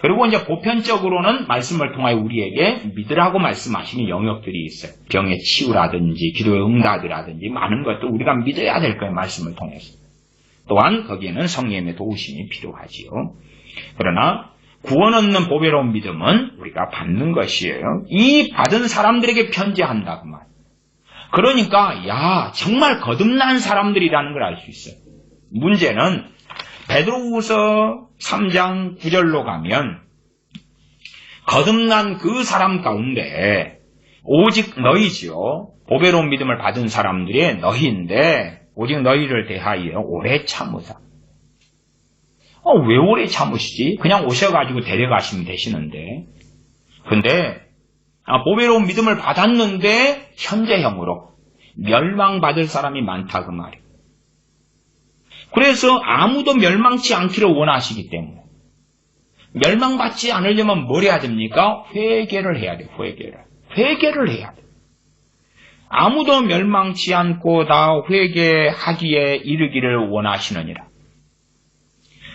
그리고 이제 보편적으로는 말씀을 통하여 우리에게 믿으라고 말씀하시는 영역들이 있어요. 병의 치유라든지 기도의 응답이라든지 많은 것도 우리가 믿어야 될 거예요. 말씀을 통해서. 또한 거기에는 성령의 도우심이 필요하지요. 그러나 구원 얻는 보배로운 믿음은 우리가 받는 것이에요. 이 받은 사람들에게 편지한다 그 말. 그러니까 정말 거듭난 사람들이라는 걸 알 수 있어요. 문제는 베드로후서 3장 9절로 가면 거듭난 그 사람 가운데 오직 너희지요. 보배로운 믿음을 받은 사람들이 너희인데 오직 너희를 대하여 오래 참으사. 왜 오래 참으시지? 그냥 오셔가지고 데려가시면 되시는데. 근데 보배로운 믿음을 받았는데 현재형으로 멸망받을 사람이 많다 그 말이에요. 그래서 아무도 멸망치 않기를 원하시기 때문에 멸망받지 않으려면 뭘 해야 됩니까? 회개를 해야 돼요. 회개를 해야 돼요. 아무도 멸망치 않고 다 회개하기에 이르기를 원하시느니라.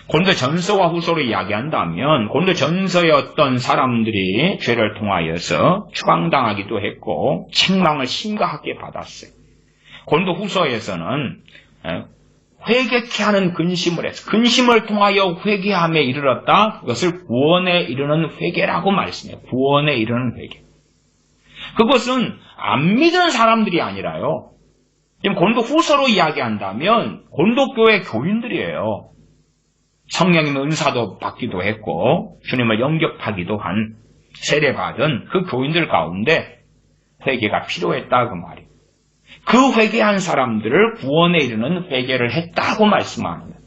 고린도전서와 후서로 이야기한다면 고린도전서의 어떤 사람들이 죄를 통하여서 추방당하기도 했고 책망을 심각하게 받았어요. 고린도후서에서는 회개케 하는 근심을 해서 근심을 통하여 회개함에 이르렀다. 그것을 구원에 이르는 회개라고 말씀해요. 구원에 이르는 회개. 그것은 안 믿은 사람들이 아니라요. 지금 고린도 후서로 이야기한다면 고린도 교회 교인들이에요. 성령님의 은사도 받기도 했고 주님을 영접하기도 한 세례받은 그 교인들 가운데 회개가 필요했다 그 말이에요. 그 회개한 사람들을 구원에 이르는 회개를 했다고 말씀합니다.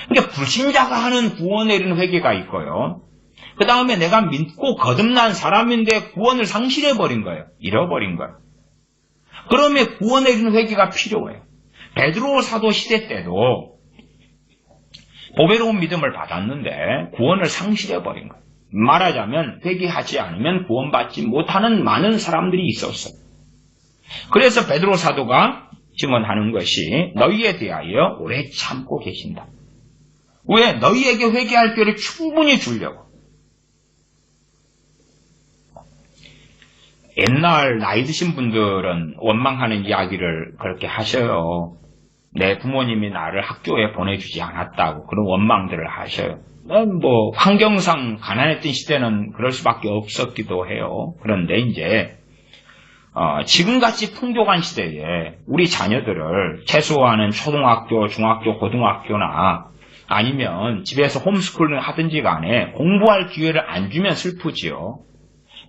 그러니까 불신자가 하는 구원에 이르는 회개가 있고요. 그 다음에 내가 믿고 거듭난 사람인데 구원을 상실해버린 거예요. 잃어버린 거예요. 그러면 구원에 이르는 회개가 필요해요. 베드로 사도 시대 때도 보배로운 믿음을 받았는데 구원을 상실해버린 거예요. 말하자면 회개하지 않으면 구원받지 못하는 많은 사람들이 있었어요. 그래서 베드로 사도가 증언하는 것이 너희에 대하여 오래 참고 계신다. 왜? 너희에게 회개할 기회를 충분히 주려고. 옛날 나이 드신 분들은 원망하는 이야기를 그렇게 하셔요. 내 부모님이 나를 학교에 보내주지 않았다고 그런 원망들을 하셔요. 뭐 환경상 가난했던 시대는 그럴 수밖에 없었기도 해요. 그런데 이제 지금같이 풍족한 시대에 우리 자녀들을 최소한은 초등학교, 중학교, 고등학교나 아니면 집에서 홈스쿨을 하든지 간에 공부할 기회를 안 주면 슬프지요.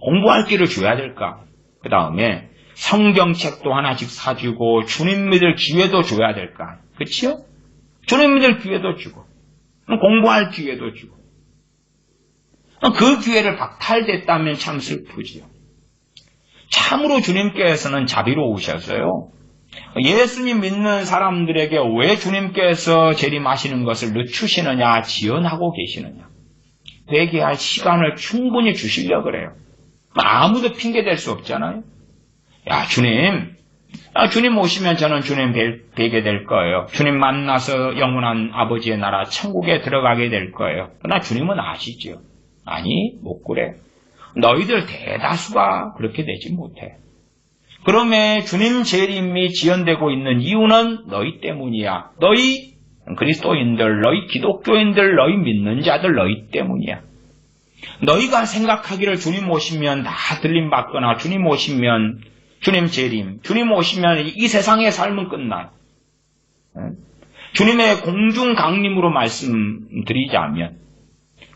공부할 기회를 줘야 될까? 그 다음에 성경책도 하나씩 사주고 주님 믿을 기회도 줘야 될까? 그치요? 주님 믿을 기회도 주고 공부할 기회도 주고 그 기회를 박탈됐다면 참 슬프지요. 참으로 주님께서는 자비로우셔서요. 예수님 믿는 사람들에게 왜 주님께서 재림하시는 것을 늦추시느냐, 지연하고 계시느냐. 회개할 시간을 충분히 주시려고 그래요. 아무도 핑계댈 수 없잖아요. 야, 주님 오시면 저는 주님 뵈게 될 거예요. 주님 만나서 영원한 아버지의 나라 천국에 들어가게 될 거예요. 그러나 주님은 아시죠. 아니, 못 그래. 너희들 대다수가 그렇게 되지 못해. 그러면 주님 재림이 지연되고 있는 이유는 너희 때문이야. 너희 그리스도인들, 너희 기독교인들, 너희 믿는 자들 너희 때문이야. 너희가 생각하기를 주님 오시면 다 들림받거나 주님 오시면 주님 재림, 주님 오시면 이 세상의 삶은 끝나요. 주님의 공중 강림으로 말씀드리자면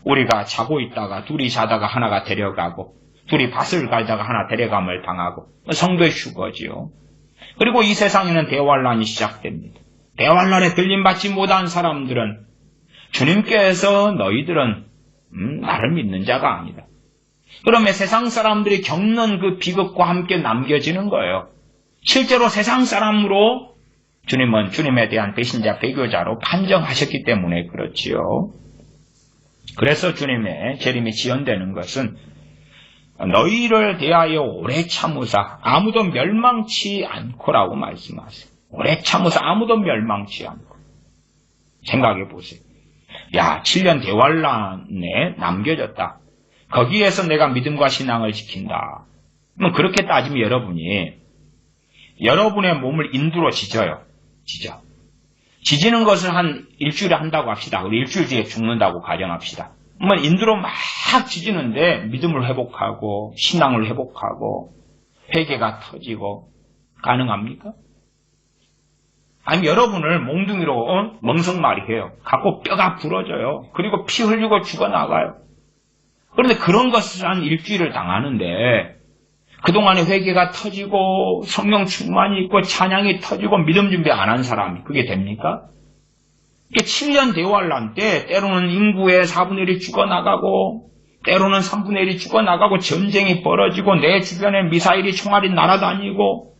우리가 자고 있다가 둘이 자다가 하나가 데려가고 둘이 밭을 갈다가 하나 데려감을 당하고 성도의 휴거지요. 그리고 이 세상에는 대환란이 시작됩니다. 대환란에 들림받지 못한 사람들은 주님께서 너희들은 나를 믿는 자가 아니다. 그러면 세상 사람들이 겪는 그 비극과 함께 남겨지는 거예요. 실제로 세상 사람으로 주님은 주님에 대한 배신자, 배교자로 판정하셨기 때문에 그렇지요. 그래서 주님의 재림이 지연되는 것은 너희를 대하여 오래 참으사 아무도 멸망치 않고라고 말씀하세요. 오래 참으사 아무도 멸망치 않고. 생각해 보세요. 야, 7년 대환란에 남겨졌다. 거기에서 내가 믿음과 신앙을 지킨다. 그럼 그렇게 따지면 여러분의 몸을 인두로 지져요. 지지는 것을 한 일주일에 한다고 합시다. 우리 일주일 뒤에 죽는다고 가정합시다. 그러면 인두로 막 지지는데 믿음을 회복하고 신앙을 회복하고 회개가 터지고 가능합니까? 아니면 여러분을 몽둥이로 멍석말이해요. 갖고 뼈가 부러져요. 그리고 피 흘리고 죽어나가요. 그런데 그런 것을 한 일주일을 당하는데 그동안에 회개가 터지고 성령 충만이 있고 찬양이 터지고 믿음 준비 안 한 사람이 그게 됩니까? 7년 대환란 때 때로는 인구의 4분의 1이 죽어나가고 때로는 3분의 1이 죽어나가고 전쟁이 벌어지고 내 주변에 미사일이 총알이 날아다니고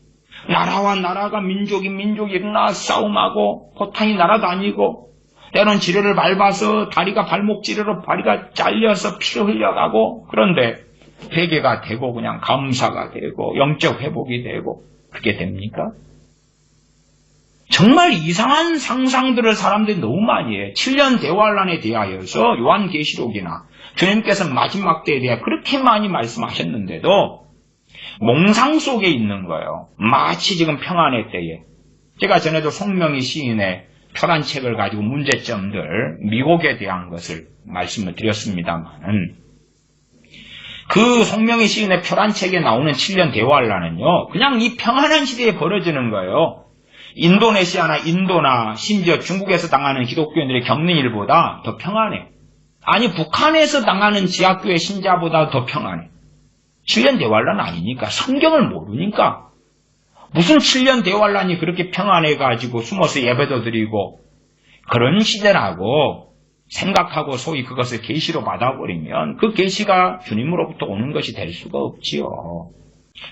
나라와 나라가 민족이 일어나 싸움하고 포탄이 날아다니고 때로는 지뢰를 밟아서 다리가 발목 지뢰로 다리가 잘려서 피를 흘려가고 그런데 회개가 되고 그냥 감사가 되고 영적 회복이 되고 그게 됩니까? 정말 이상한 상상들을 사람들이 너무 많이 해요. 7년 대환란에 대하여서 요한계시록이나 주님께서 마지막 때에 대해 그렇게 많이 말씀하셨는데도 몽상 속에 있는 거예요. 마치 지금 평안의 때에. 제가 전에도 송명희 시인의 표란 책을 가지고 문제점들, 미혹에 대한 것을 말씀을 드렸습니다만 그 송명희 시인의 표란 책에 나오는 7년 대환란은요. 그냥 이 평안한 시대에 벌어지는 거예요. 인도네시아나 인도나 심지어 중국에서 당하는 기독교인들이 겪는 일보다 더 평안해. 아니 북한에서 당하는 지하교회 신자보다 더 평안해. 7년 대환란 아니니까 성경을 모르니까 무슨 7년 대환란이 그렇게 평안해가지고 숨어서 예배도 드리고 그런 시대라고 생각하고 소위 그것을 계시로 받아버리면 그 계시가 주님으로부터 오는 것이 될 수가 없지요.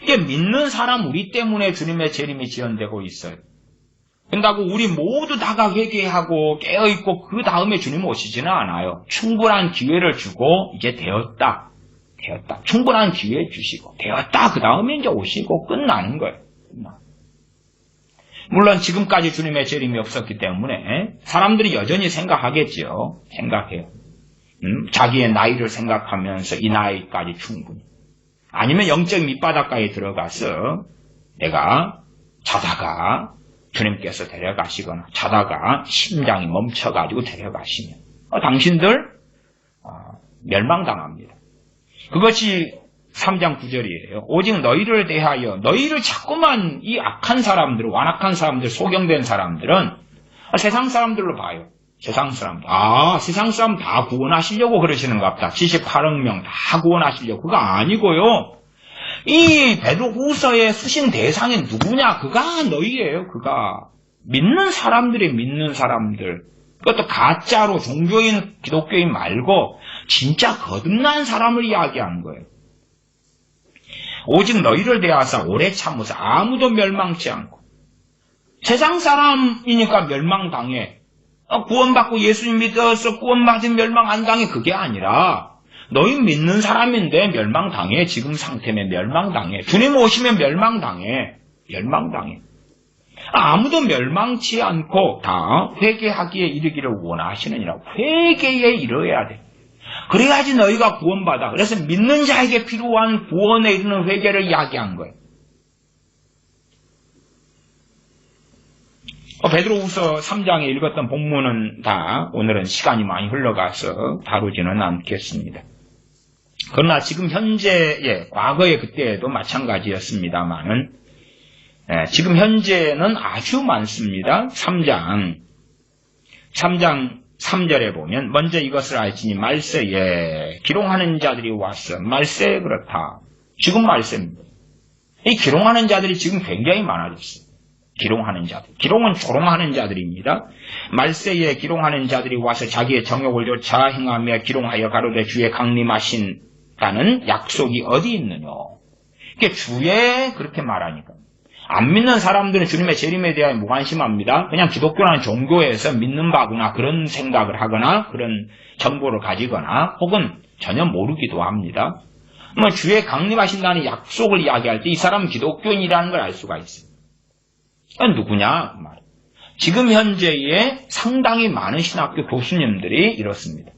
이게 믿는 사람 우리 때문에 주님의 재림이 지연되고 있어요. 그런다고 우리 모두 다가 회개하고 깨어있고 그 다음에 주님 오시지는 않아요. 충분한 기회를 주고 이제 되었다. 충분한 기회 주시고 되었다. 그 다음에 이제 오시고 끝나는 거예요. 물론 지금까지 주님의 재림이 없었기 때문에 사람들이 여전히 생각하겠지요. 생각해요. 자기의 나이를 생각하면서 이 나이까지 충분히. 아니면 영적 밑바닥까지 들어가서 내가 자다가 주님께서 데려가시거나 자다가 심장이 멈춰가지고 데려가시면 당신들 멸망당합니다. 그것이 3장 9절이에요. 오직 너희를 대하여 너희를 자꾸만 이 악한 사람들, 완악한 사람들, 소경된 사람들은 세상 사람들로 봐요. 세상 사람들. 세상 사람 다 구원하시려고 그러시는가 보다. 78억 명 다 구원하시려고. 그거 아니고요. 이 베드로후서의 수신 대상이 누구냐? 그가 너희예요. 그가. 믿는 사람들이 믿는 사람들. 그것도 가짜로 종교인, 기독교인 말고 진짜 거듭난 사람을 이야기하는 거예요. 오직 너희를 대하사 오래 참으사 아무도 멸망치 않고. 세상 사람이니까 멸망당해. 구원받고 예수님 믿어서 구원받은 멸망 안 당해. 그게 아니라 너희 믿는 사람인데 멸망당해. 지금 상태면 멸망당해. 주님 오시면 멸망당해. 아무도 멸망치 않고 다 회개하기에 이르기를 원하시느니라. 회개에 이르어야 돼. 그래야지 너희가 구원받아. 그래서 믿는 자에게 필요한 구원에 이르는 회개를 이야기한 거예요. 베드로후서 3장에 읽었던 본문은 다 오늘은 시간이 많이 흘러가서 다루지는 않겠습니다. 그러나 지금 현재의 과거의 그때에도 마찬가지였습니다만은 지금 현재는 아주 많습니다. 3장 3절에 보면 먼저 이것을 알지니 말세에 기롱하는 자들이 왔어. 말세 그렇다. 지금 말세입니다. 이 기롱하는 자들이 지금 굉장히 많아졌어요. 기롱하는 자들. 기롱은 조롱하는 자들입니다. 말세에 기롱하는 자들이 와서 자기의 정욕을 쫓아 행하며 기롱하여 가로되 주의 강림하신다는 약속이 어디 있느냐. 이게 주에 그렇게 말하니까. 안 믿는 사람들은 주님의 재림에 대하여 무관심합니다. 그냥 기독교라는 종교에서 믿는 바구나 그런 생각을 하거나 그런 정보를 가지거나 혹은 전혀 모르기도 합니다. 주의 강림하신다는 약속을 이야기할 때 이 사람은 기독교인이라는 걸 알 수가 있어요. 누구냐? 지금 현재의 상당히 많은 신학교 교수님들이 이렇습니다.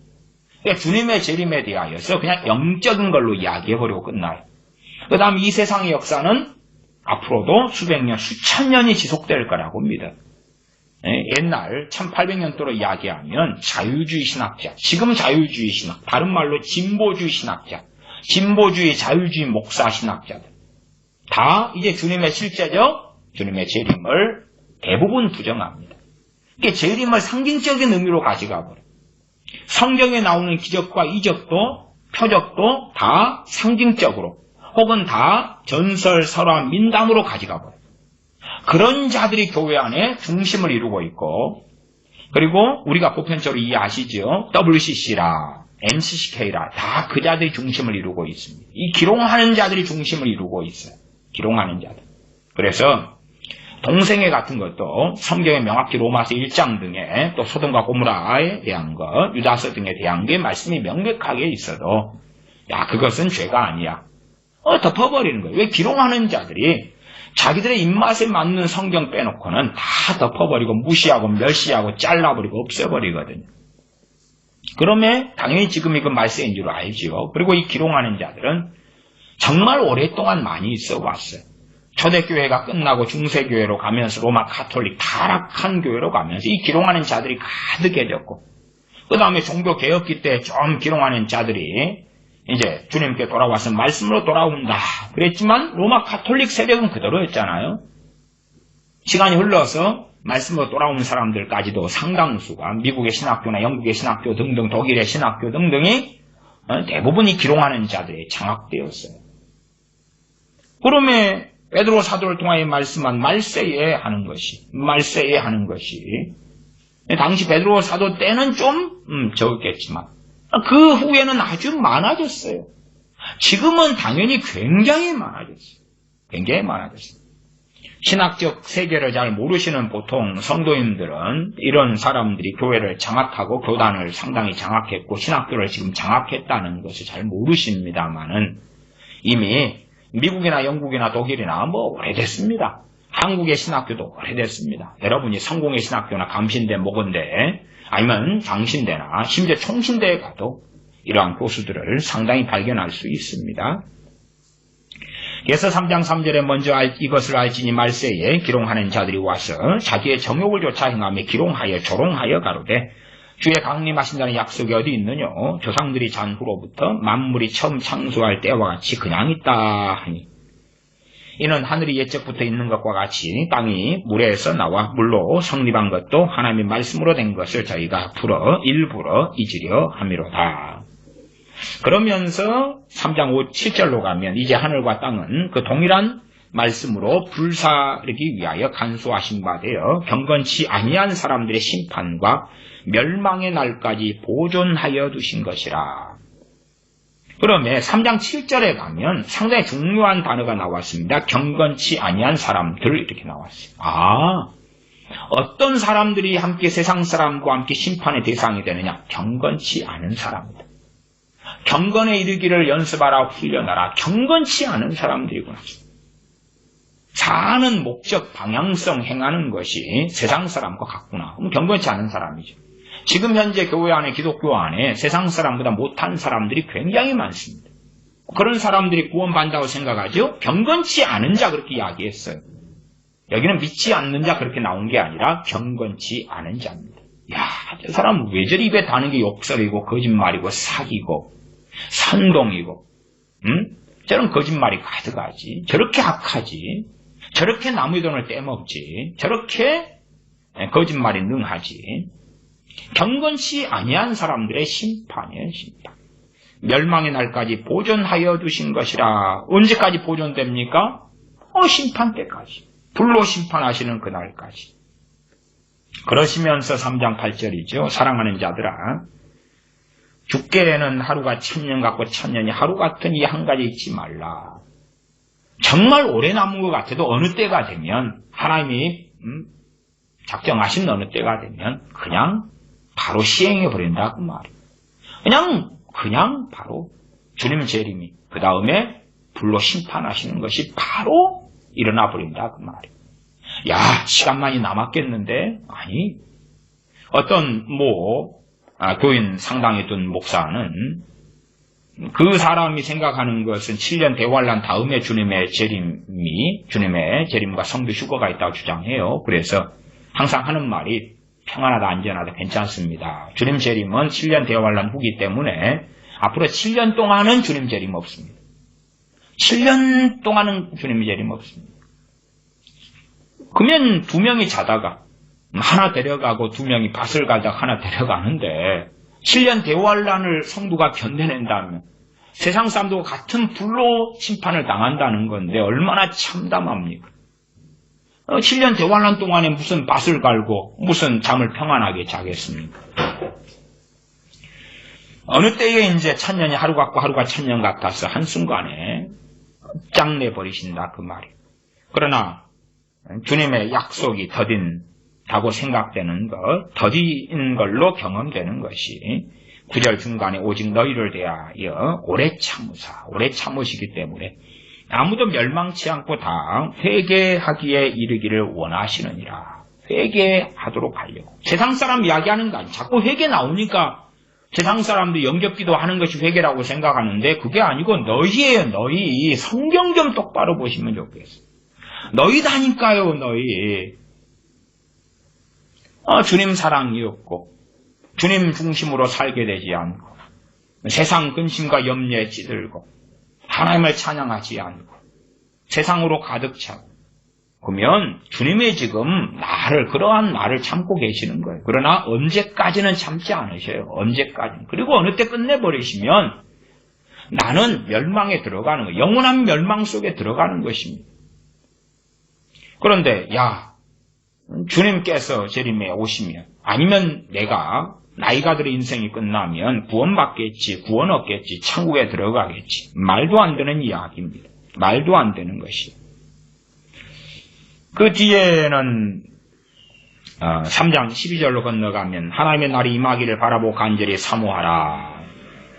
그러니까 주님의 재림에 대하여서 그냥 영적인 걸로 이야기해버리고 끝나요. 그 다음 이 세상의 역사는 앞으로도 수백 년, 수천 년이 지속될 거라고 봅니다. 옛날 1800년도로 이야기하면 자유주의 신학자, 지금 자유주의 신학, 다른 말로 진보주의 신학자, 진보주의 자유주의 목사 신학자들 다 이제 주님의 실제적 주님의 재림을 대부분 부정합니다. 이게 재림을 상징적인 의미로 가져가 버려요. 성경에 나오는 기적과 이적도 표적도 다 상징적으로 혹은 다 전설, 설화, 민담으로 가져가 버려요. 그런 자들이 교회 안에 중심을 이루고 있고 그리고 우리가 보편적으로 이해하시죠. WCC라, MCCK라 다 그 자들이 중심을 이루고 있습니다. 이 기롱하는 자들이 중심을 이루고 있어요. 기롱하는 자들. 그래서 동생애 같은 것도 성경에 명확히 로마서 1장 등에 또 소돔과 고모라에 대한 것, 유다서 등에 대한 게 말씀이 명백하게 있어도 그것은 죄가 아니야. 덮어버리는 거예요. 왜 기롱하는 자들이 자기들의 입맛에 맞는 성경 빼놓고는 다 덮어버리고 무시하고 멸시하고 잘라버리고 없애버리거든요. 그러면 당연히 지금 이건 말세인 줄 알지요. 그리고 이 기롱하는 자들은 정말 오랫동안 많이 있어 왔어요. 초대교회가 끝나고 중세교회로 가면서 로마 카톨릭 타락한 교회로 가면서 이 기롱하는 자들이 가득해졌고 그 다음에 종교개혁기 때 좀 기롱하는 자들이 이제 주님께 돌아와서 말씀으로 돌아온다 그랬지만 로마 카톨릭 세력은 그대로였잖아요. 시간이 흘러서 말씀으로 돌아오는 사람들까지도 상당수가 미국의 신학교나 영국의 신학교 등등 독일의 신학교 등등이 대부분이 기롱하는 자들에 장악되었어요. 그러면 베드로 사도를 통하여 말씀한 말세에 하는 것이 당시 베드로 사도 때는 좀 적었겠지만 그 후에는 아주 많아졌어요. 지금은 당연히 굉장히 많아졌어요. 굉장히 많아졌어요. 신학적 세계를 잘 모르시는 보통 성도님들은 이런 사람들이 교회를 장악하고 교단을 상당히 장악했고 신학교를 지금 장악했다는 것을 잘 모르십니다만은 이미 미국이나 영국이나 독일이나 오래됐습니다. 한국의 신학교도 오래됐습니다. 여러분이 성공의 신학교나 감신대, 목원대 아니면 장신대나 심지어 총신대에 가도 이러한 교수들을 상당히 발견할 수 있습니다. 그래서 3장 3절에 먼저 이것을 알지니 말세에 기롱하는 자들이 와서 자기의 정욕을 조차 행하며 기롱하여 조롱하여 가로되 주의 강림하신다는 약속이 어디 있느냐? 조상들이 잔 후로부터 만물이 처음 창조할 때와 같이 그냥 있다 하니 이는 하늘이 옛적부터 있는 것과 같이 땅이 물에서 나와 물로 성립한 것도 하나님의 말씀으로 된 것을 저희가 일부러 잊으려 함이로다. 그러면서 3장 7절로 가면 이제 하늘과 땅은 그 동일한 말씀으로 불사르기 위하여 간소하신 바 되어 경건치 아니한 사람들의 심판과 멸망의 날까지 보존하여 두신 것이라. 그러면 3장 7절에 가면 상당히 중요한 단어가 나왔습니다. 경건치 아니한 사람들 이렇게 나왔어요. 어떤 사람들이 함께 세상 사람과 함께 심판의 대상이 되느냐? 경건치 않은 사람들. 경건에 이르기를 연습하라 훈련하라. 경건치 않은 사람들이구나. 사는 목적, 방향성 행하는 것이 세상 사람과 같구나. 그럼 경건치 않은 사람이죠. 지금 현재 교회 안에 기독교 안에 세상 사람보다 못한 사람들이 굉장히 많습니다. 그런 사람들이 구원받는다고 생각하죠? 경건치 않은 자 그렇게 이야기했어요. 여기는 믿지 않는 자 그렇게 나온 게 아니라 경건치 않은 자입니다. 저 사람은 왜 저리 입에 다는 게 욕설이고 거짓말이고 사기고 선동이고 저런 거짓말이 가득하지. 저렇게 악하지. 저렇게 남의 돈을 떼먹지. 저렇게 거짓말이 능하지. 경건치 아니한 사람들의 심판이에요. 심판. 멸망의 날까지 보존하여 두신 것이라. 언제까지 보존됩니까? 심판 때까지. 불로 심판하시는 그날까지. 그러시면서 3장 8절이죠. 사랑하는 자들아, 죽게는 하루가 1000년 같고 1000년이 하루 같은 이 한 가지 잊지 말라. 정말 오래 남은 것 같아도 어느 때가 되면 하나님이 작정하신 어느 때가 되면 그냥 바로 시행해 버린다 그 말이에요. 그냥 바로 주님 재림이 그 다음에 불로 심판하시는 것이 바로 일어나 버린다 그 말이에요. 시간만이 남았겠는데? 아니, 어떤 교인 상당했던 목사는 그 사람이 생각하는 것은 7년 대환란 다음에 주님의 재림과 성도 휴거가 있다고 주장해요. 그래서 항상 하는 말이 평안하다, 안전하다, 괜찮습니다. 주님 재림은 7년 대환란 후기 때문에 앞으로 7년 동안은 주님 재림 없습니다. 7년 동안은 주님 재림 없습니다. 그러면 2명이 자다가 하나 데려가고 2명이 밭을 가다가 하나 데려가는데 7년 대환란을 성도가 견뎌낸다면 세상 사람들과 같은 불로 심판을 당한다는 건데 얼마나 참담합니까? 7년 대환란 동안에 무슨 밭을 갈고 무슨 잠을 평안하게 자겠습니까? 어느 때에 이제 1000년이 하루 같고 하루가 1000년 같아서 한순간에 짱내버리신다 그 말이에요. 그러나 주님의 약속이 더딘다고 생각되는 것, 더딘 걸로 경험되는 것이 9절 중간에 오직 너희를 대하여 오래 참으시기 때문에 아무도 멸망치 않고 다 회개하기에 이르기를 원하시느니라. 회개하도록 하려고. 세상 사람 이야기하는 거 아니에요. 자꾸 회개 나오니까 세상 사람도 영접기도 하는 것이 회개라고 생각하는데 그게 아니고 너희예요. 너희. 성경 좀 똑바로 보시면 좋겠어요. 너희다니까요. 너희. 주님 사랑이었고 주님 중심으로 살게 되지 않고 세상 근심과 염려에 찌들고 하나님을 찬양하지 않고 세상으로 가득 차고 그러면 주님이 지금 그러한 나를 참고 계시는 거예요. 그러나 언제까지는 참지 않으셔요. 언제까지는. 그리고 어느 때 끝내버리시면 나는 멸망에 들어가는 거예요. 영원한 멸망 속에 들어가는 것입니다. 그런데 주님께서 재림에 오시면, 아니면 내가 나이가 들어 인생이 끝나면 구원받겠지, 구원 얻겠지, 천국에 들어가겠지. 말도 안 되는 이야기입니다. 말도 안 되는 것이. 그 뒤에는 3장 12절로 건너가면 하나님의 날이 임하기를 바라보고 간절히 사모하라.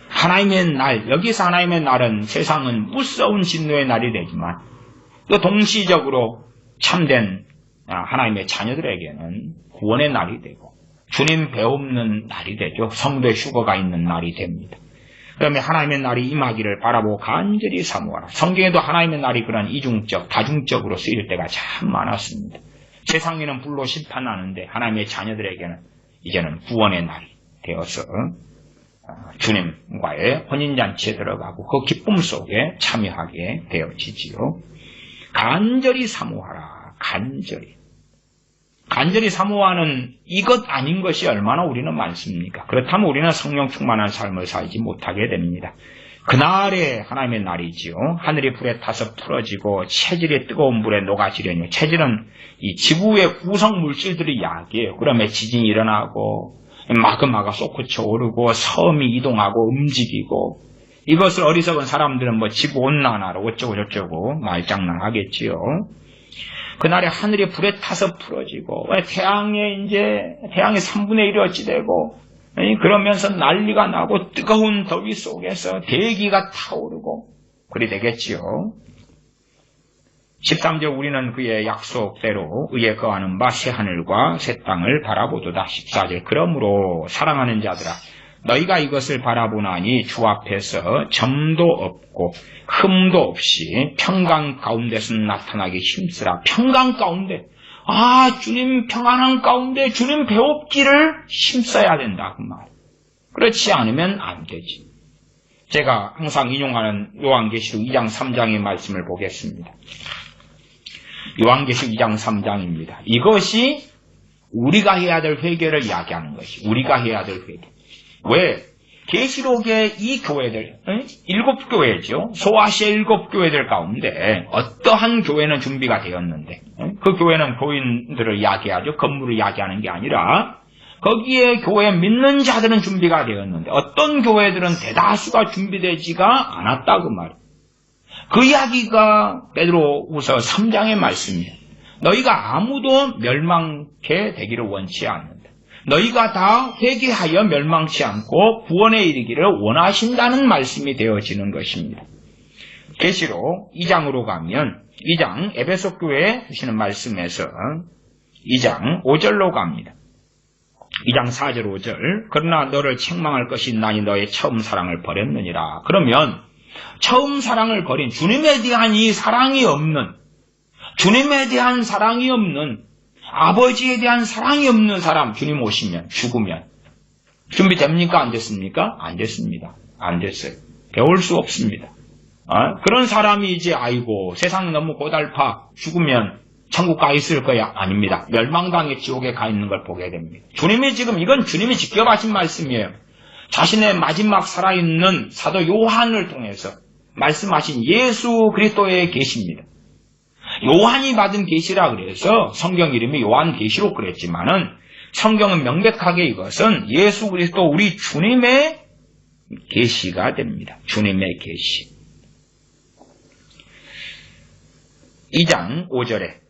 하나님의 날, 여기서 하나님의 날은 세상은 무서운 진노의 날이 되지만 또 동시적으로 참된 하나님의 자녀들에게는 구원의 날이 되고 주님 배움는 날이 되죠. 성도의 휴거가 있는 날이 됩니다. 그러면 하나님의 날이 임하기를 바라보고 간절히 사모하라. 성경에도 하나님의 날이 그런 이중적, 다중적으로 쓰일 때가 참 많았습니다. 세상에는 불로 심판하는데 하나님의 자녀들에게는 이제는 구원의 날이 되어서 주님과의 혼인잔치에 들어가고 그 기쁨 속에 참여하게 되어지지요. 간절히 사모하라. 간절히 사모하는 이것 아닌 것이 얼마나 우리는 많습니까? 그렇다면 우리는 성령 충만한 삶을 살지 못하게 됩니다. 그날에 하나님의 날이지요. 하늘이 불에 타서 풀어지고 체질이 뜨거운 물에 녹아지려니, 체질은 이 지구의 구성 물질들의 이야기예요. 그러면 지진이 일어나고 마그마가 솟구쳐 오르고 섬이 이동하고 움직이고, 이것을 어리석은 사람들은 뭐 지구온난화로 어쩌고 저쩌고 말장난하겠지요. 그날에 하늘이 불에 타서 풀어지고 태양의 3분의 1이 어찌 되고, 그러면서 난리가 나고 뜨거운 더위 속에서 대기가 타오르고 그리 되겠지요. 13절 우리는 그의 약속대로 의에 거하는 바 새 하늘과 새 땅을 바라보도다. 14절 그러므로 사랑하는 자들아, 너희가 이것을 바라보나니 주 앞에서 점도 없고 흠도 없이 평강 가운데서 나타나기 힘쓰라. 평강 가운데, 주님 평안한 가운데 주님 배웁기를 힘써야 된다 그 말. 그렇지 않으면 안 되지. 제가 항상 인용하는 요한계시록 2장 3장의 말씀을 보겠습니다. 요한계시록 2장 3장입니다. 이것이 우리가 해야 될 회개를 이야기하는 것이, 우리가 해야 될 회개. 왜? 계시록의 이 교회들, 7교회죠. 소아시아 7교회들 가운데 어떠한 교회는 준비가 되었는데, 그 교회는 교인들을 이야기하죠. 건물을 이야기하는 게 아니라 거기에 교회 믿는 자들은 준비가 되었는데 어떤 교회들은 대다수가 준비되지가 않았다 그 말이에요. 그 이야기가 베드로후서 3장의 말씀이에요. 너희가 아무도 멸망케 되기를 원치 않는다. 너희가 다 회개하여 멸망치 않고 구원에 이르기를 원하신다는 말씀이 되어지는 것입니다. 계시록 2장으로 가면 2장 에베소 교회에 주시는 말씀에서 2장 5절로 갑니다. 2장 4절 5절 그러나 너를 책망할 것이 있나니 너의 처음 사랑을 버렸느니라. 그러면 처음 사랑을 버린, 주님에 대한 이 사랑이 없는, 주님에 대한 사랑이 없는, 아버지에 대한 사랑이 없는 사람, 주님 오시면, 죽으면 준비됩니까? 안 됐습니까? 안 됐습니다. 안 됐어요. 배울 수 없습니다. 그런 사람이 이제 아이고 세상 너무 고달파, 죽으면 천국 가 있을 거야. 아닙니다. 멸망당의 지옥에 가 있는 걸 보게 됩니다. 주님이 지금, 이건 주님이 직접 하신 말씀이에요. 자신의 마지막 살아있는 사도 요한을 통해서 말씀하신 예수 그리스도의 계시입니다. 요한이 받은 계시라 그래서 성경 이름이 요한계시록 그랬지만은 성경은 명백하게 이것은 예수 그리스도 우리 주님의 계시가 됩니다. 주님의 계시. 2장 5절에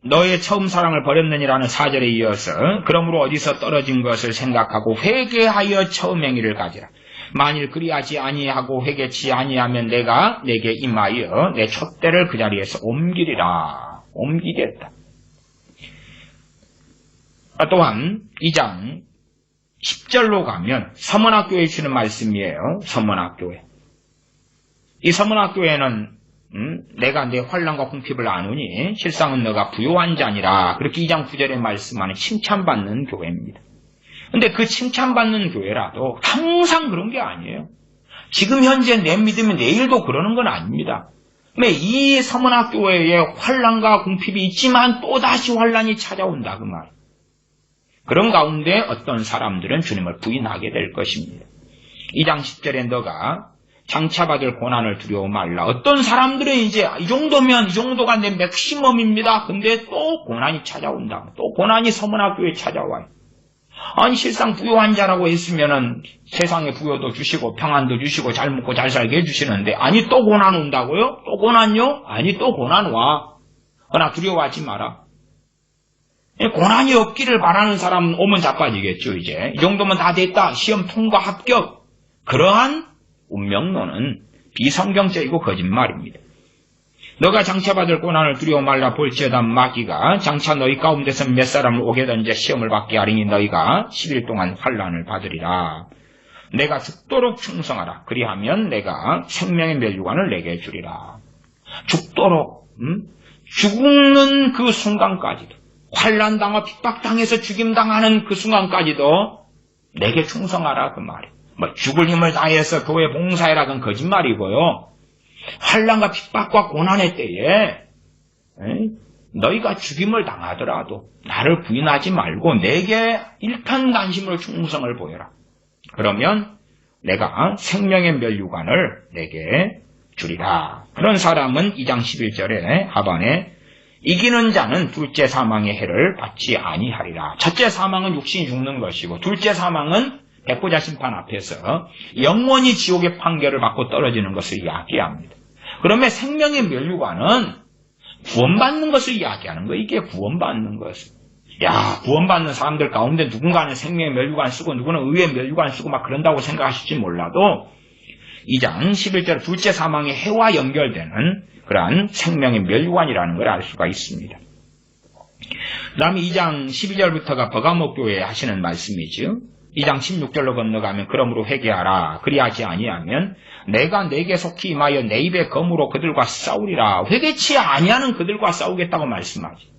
너의 처음 사랑을 버렸느니라는 4절에 이어서 그러므로 어디서 떨어진 것을 생각하고 회개하여 처음 행위를 가지라. 만일 그리하지 아니하고 회개치 아니하면 내가 내게 임하여 내 촛대를 그 자리에서 옮기리라. 옮기겠다. 또한 2장 10절로 가면 서문학교에 주는 말씀이에요. 서문학교에. 이 서문학교에는 내가 내 환난과 궁핍을 아노니 실상은 너가 부요한 자니라. 그렇게 2장 9절에 말씀하는 칭찬받는 교회입니다. 근데 그 칭찬받는 교회라도 항상 그런 게 아니에요. 지금 현재 내 믿으면 내일도 그러는 건 아닙니다. 이 서문학교회에 환난과 궁핍이 있지만 또다시 환난이 찾아온다 그 말. 그런 가운데 어떤 사람들은 주님을 부인하게 될 것입니다. 2장 10절에 너가 장차받을 고난을 두려워 말라. 어떤 사람들은 이제 이 정도가 내 맥시멈입니다. 근데 또 고난이 찾아온다. 또 고난이 서문학교에 찾아와요. 아니 실상 부유한 자라고 했으면은 세상에 부여도 주시고 평안도 주시고 잘 먹고 잘 살게 해주시는데 아니 또 고난 온다고요? 또 고난요? 아니 또 고난 와. 그러나 두려워하지 마라. 고난이 없기를 바라는 사람 오면 자빠지겠죠. 이제 이 정도면 다 됐다. 시험 통과 합격. 그러한 운명론은 비성경적이고 거짓말입니다. 너가 장차받을 고난을 두려워 말라. 볼지어다 마귀가 장차 너희 가운데서 몇 사람을 오게 던져 시험을 받게 하리니 너희가 10일 동안 환난을 받으리라. 내가 죽도록 충성하라. 그리하면 내가 생명의 멸류관을 내게 주리라. 죽도록 죽는 그 순간까지도 환난당하고 핍박당해서 죽임당하는 그 순간까지도 내게 충성하라 그 말이에요. 뭐 죽을 힘을 다해서 교회 봉사해라 그건 거짓말이고요. 환난과 핍박과 고난의 때에 너희가 죽임을 당하더라도 나를 부인하지 말고 내게 일편단심으로 충성을 보여라. 그러면 내가 생명의 멸류관을 내게 주리라. 그런 사람은 2장 11절에 하반에 이기는 자는 둘째 사망의 해를 받지 아니하리라. 첫째 사망은 육신이 죽는 것이고 둘째 사망은 백보자 심판 앞에서 영원히 지옥의 판결을 받고 떨어지는 것을 이야기합니다. 그러면 생명의 멸류관은 구원받는 것을 이야기하는 거예요. 이게 구원받는 것을. 구원받는 사람들 가운데 누군가는 생명의 멸류관 쓰고 누구는 의의 멸류관 쓰고 막 그런다고 생각하실지 몰라도 2장 11절 둘째 사망의 해와 연결되는 그러한 생명의 멸류관이라는 걸 알 수가 있습니다. 그 다음에 2장 12절부터가 버가모 교회에 하시는 말씀이죠. 2장 16절로 건너가면 그러므로 회개하라. 그리하지 아니하면 내가 내게 속히 임하여 내 입의 검으로 그들과 싸우리라. 회개치 아니하는 그들과 싸우겠다고 말씀하지.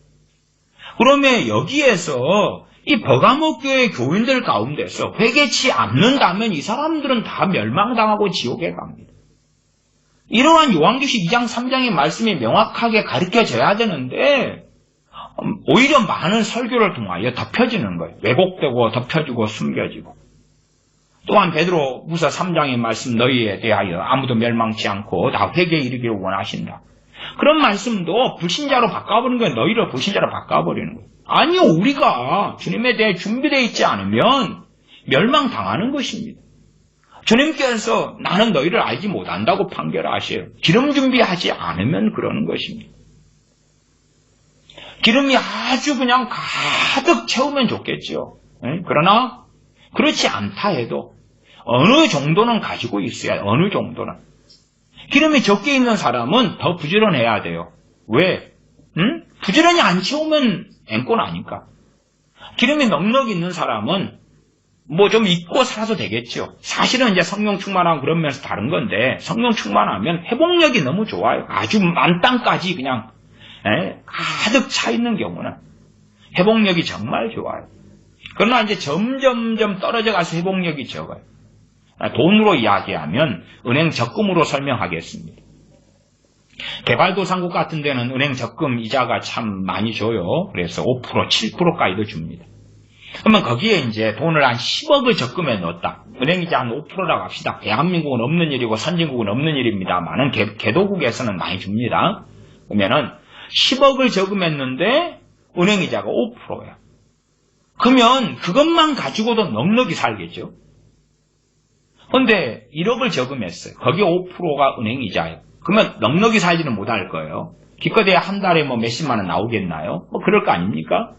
그러면 여기에서 이 버가모 교회 교인들 가운데서 회개치 않는다면 이 사람들은 다 멸망당하고 지옥에 갑니다. 이러한 요한계시 2장 3장의 말씀이 명확하게 가르쳐져야 되는데 오히려 많은 설교를 통하여 덮여지는 거예요. 왜곡되고 덮여지고 숨겨지고. 또한 베드로후서 3장의 말씀 너희에 대하여 아무도 멸망치 않고 다 회개에 이르기를 원하신다. 그런 말씀도 불신자로 바꿔버리는 거예요. 너희를 불신자로 바꿔버리는 거예요. 아니요, 우리가 주님에 대해 준비되어 있지 않으면 멸망당하는 것입니다. 주님께서 나는 너희를 알지 못한다고 판결하셔요. 기름 준비하지 않으면 그러는 것입니다. 기름이 아주 그냥 가득 채우면 좋겠죠. 그러나 그렇지 않다 해도 어느 정도는 가지고 있어야 해요. 어느 정도는. 기름이 적게 있는 사람은 더 부지런해야 돼요. 왜? 부지런히 안 채우면 앵꼬 나니까. 기름이 넉넉 있는 사람은 뭐 좀 잊고 살아도 되겠죠. 사실은 이제 성령 충만하고 그런 면에서 다른 건데 성령 충만하면 회복력이 너무 좋아요. 아주 만땅까지 그냥 가득 차 있는 경우는 회복력이 정말 좋아요. 그러나 이제 점점점 떨어져 가서 회복력이 적어요. 돈으로 이야기하면 은행 적금으로 설명하겠습니다. 개발도상국 같은 데는 은행 적금 이자가 참 많이 줘요. 그래서 5%, 7%까지도 줍니다. 그러면 거기에 이제 돈을 한 10억을 적금에 넣었다. 은행이자 한 5%라고 합시다. 대한민국은 없는 일이고 선진국은 없는 일입니다만은 개도국에서는 많이 줍니다. 그러면은 10억을 적금했는데 은행이자가 5%야. 그러면 그것만 가지고도 넉넉히 살겠죠. 그런데 1억을 적금했어요. 거기에 5%가 은행이자예요. 그러면 넉넉히 살지는 못할 거예요. 기껏해야 한 달에 뭐 몇십만 원 나오겠나요? 뭐 그럴 거 아닙니까?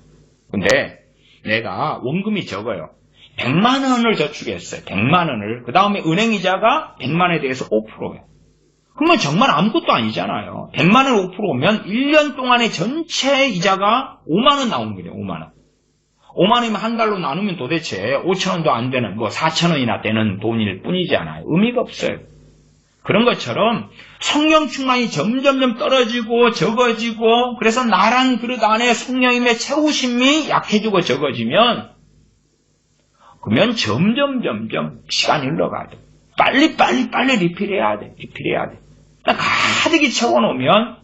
근데 내가 원금이 적어요. 100만 원을 저축했어요. 100만 원을. 그 다음에 은행이자가 100만 원에 대해서 5%예요. 그러면 정말 아무것도 아니잖아요. 100만 원 5%면 1년 동안의 전체 이자가 5만 원 나오는 거죠. 5만 원. 5만 원이면 한 달로 나누면 도대체 5천 원도 안 되는 4천 원이나 되는 돈일 뿐이잖아요. 의미가 없어요. 그런 것처럼 성령 충만이 점점점 떨어지고 적어지고 그래서 나란 그릇 안에 성령님의 채우심이 약해지고 적어지면 그러면 점점 시간이 흘러가야 돼. 빨리 리필해야 돼. 가득히 채워놓으면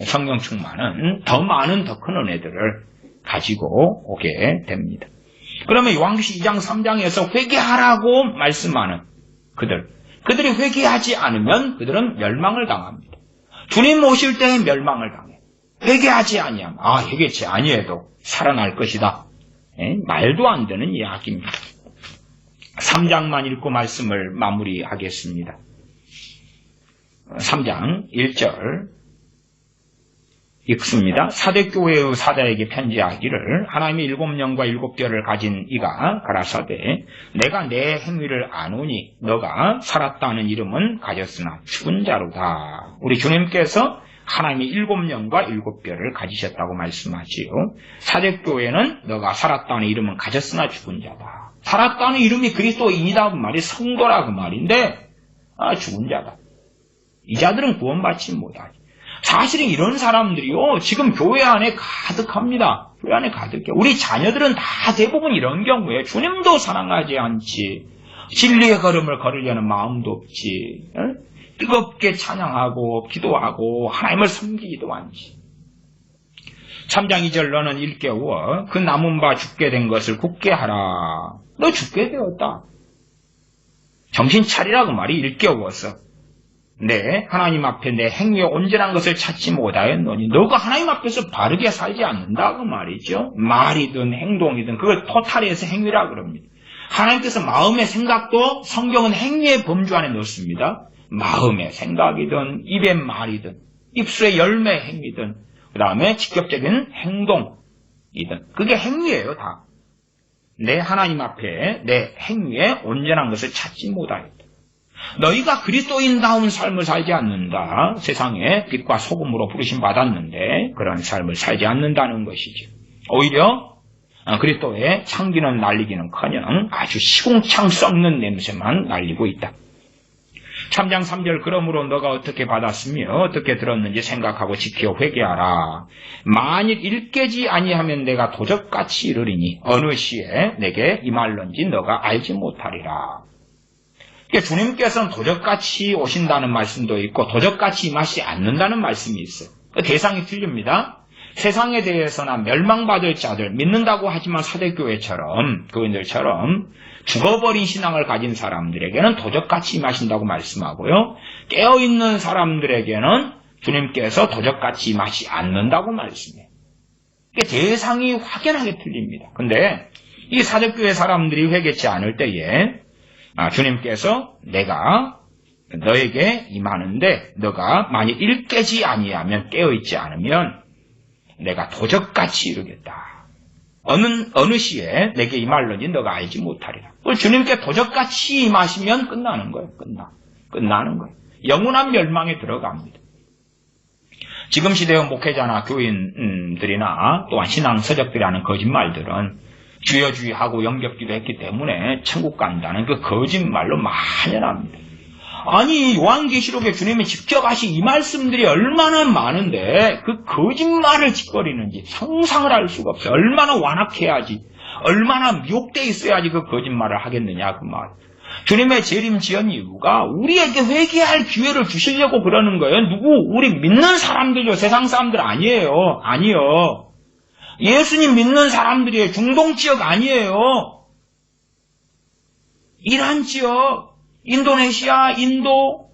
성령 충만은 더 많은 더 큰 은혜들을 가지고 오게 됩니다. 그러면 요한계시 2장 3장에서 회개하라고 말씀하는 그들 그들이 회개하지 않으면 그들은 멸망을 당합니다. 주님 오실 때에 멸망을 당해. 회개하지 아니하면, 회개치 아니해도 살아날 것이다. 말도 안 되는 이야기입니다. 3장만 읽고 말씀을 마무리하겠습니다. 3장 1절 읽습니다. 사대교회의 사자에게 편지하기를 하나님이 7영과 7뼈를 가진 이가 가라사대 내가 내 행위를 아노니 너가 살았다는 이름은 가졌으나 죽은 자로다. 우리 주님께서 하나님이 7영과 7뼈를 가지셨다고 말씀하지요. 사대교회는 너가 살았다는 이름은 가졌으나 죽은 자다. 살았다는 이름이 그리스도인이다 그 말이 성도라 그 말인데 죽은 자다. 이 자들은 구원받지 못하지. 사실은 이런 사람들이요 지금 교회 안에 가득합니다. 교회 안에 가득해. 우리 자녀들은 다 대부분 이런 경우에 주님도 사랑하지 않지, 진리의 걸음을 걸으려는 마음도 없지, 뜨겁게 찬양하고 기도하고 하나님을 섬기지도 않지. 3장 2절 너는 일깨워 그 남은 바 죽게 된 것을 굳게 하라. 너 죽게 되었다. 정신 차리라 그 말이 일깨워서. 하나님 앞에 내 행위에 온전한 것을 찾지 못하였노니 너가 하나님 앞에서 바르게 살지 않는다 그 말이죠. 말이든 행동이든 그걸 토탈해서 행위라 그럽니다. 하나님께서 마음의 생각도 성경은 행위의 범주 안에 넣습니다. 마음의 생각이든 입의 말이든 입술의 열매 행위든 그 다음에 직접적인 행동이든 그게 행위예요 다. 내 하나님 앞에 내 행위에 온전한 것을 찾지 못하였다. 너희가 그리스도인다운 삶을 살지 않는다. 세상에 빛과 소금으로 부르심 받았는데 그런 삶을 살지 않는다는 것이죠. 오히려 그리스도의 향기는 날리기는커녕 아주 시궁창 썩는 냄새만 날리고 있다. 3장 3절 그러므로 너가 어떻게 받았으며 어떻게 들었는지 생각하고 지켜 회개하라. 만일 일깨지 아니하면 내가 도적같이 이르리니 어느 시에 내게 임할런지 너가 알지 못하리라. 주님께서는 도적같이 오신다는 말씀도 있고 도적같이 임하지 않는다는 말씀이 있어요. 대상이 틀립니다. 세상에 대해서나 멸망받을 자들 믿는다고 하지만 사대교회처럼 교인들처럼 죽어버린 신앙을 가진 사람들에게는 도적같이 임하신다고 말씀하고요. 깨어있는 사람들에게는 주님께서 도적같이 임하지 않는다고 말씀해요. 대상이 확연하게 틀립니다. 근데 이 사대교회 사람들이 회개치 않을 때에 주님께서 내가 너에게 임하는데 너가 만일 일깨지 아니하면 깨어있지 않으면 내가 도적같이 이루겠다. 어느 시에 내게 임할런지 너가 알지 못하리라. 주님께 도적같이 임하시면 끝나는 거예요. 끝나는 거예요. 영원한 멸망에 들어갑니다. 지금 시대의 목회자나 교인들이나 또한 신앙 서적들이 하는 거짓말들은 주여주의하고 영접기도 했기 때문에 천국 간다는 그 거짓말로 만연합니다. 아니 요한계시록에 주님이 직접 하신 이 말씀들이 얼마나 많은데 그 거짓말을 짓거리는지 상상을 할 수가 없어요. 얼마나 완악해야지, 얼마나 미혹되어 있어야지 그 거짓말을 하겠느냐 그 말. 주님의 재림 지연 이유가 우리에게 회개할 기회를 주시려고 그러는 거예요. 우리 믿는 사람들이요, 세상 사람들 아니에요. 아니요. 예수님 믿는 사람들이에요. 중동 지역 아니에요. 이란 지역, 인도네시아, 인도,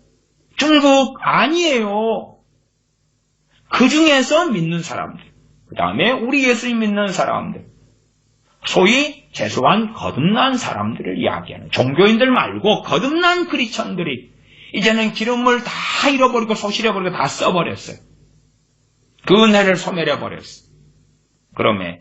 중국 아니에요. 그 중에서 믿는 사람들, 그 다음에 우리 예수님 믿는 사람들, 소위 최소한 거듭난 사람들을 이야기하는 종교인들 말고 거듭난 크리스천들이 이제는 기름을 다 잃어버리고 소실해버리고 다 써버렸어요. 그 은혜를 소멸해버렸어요. 그러면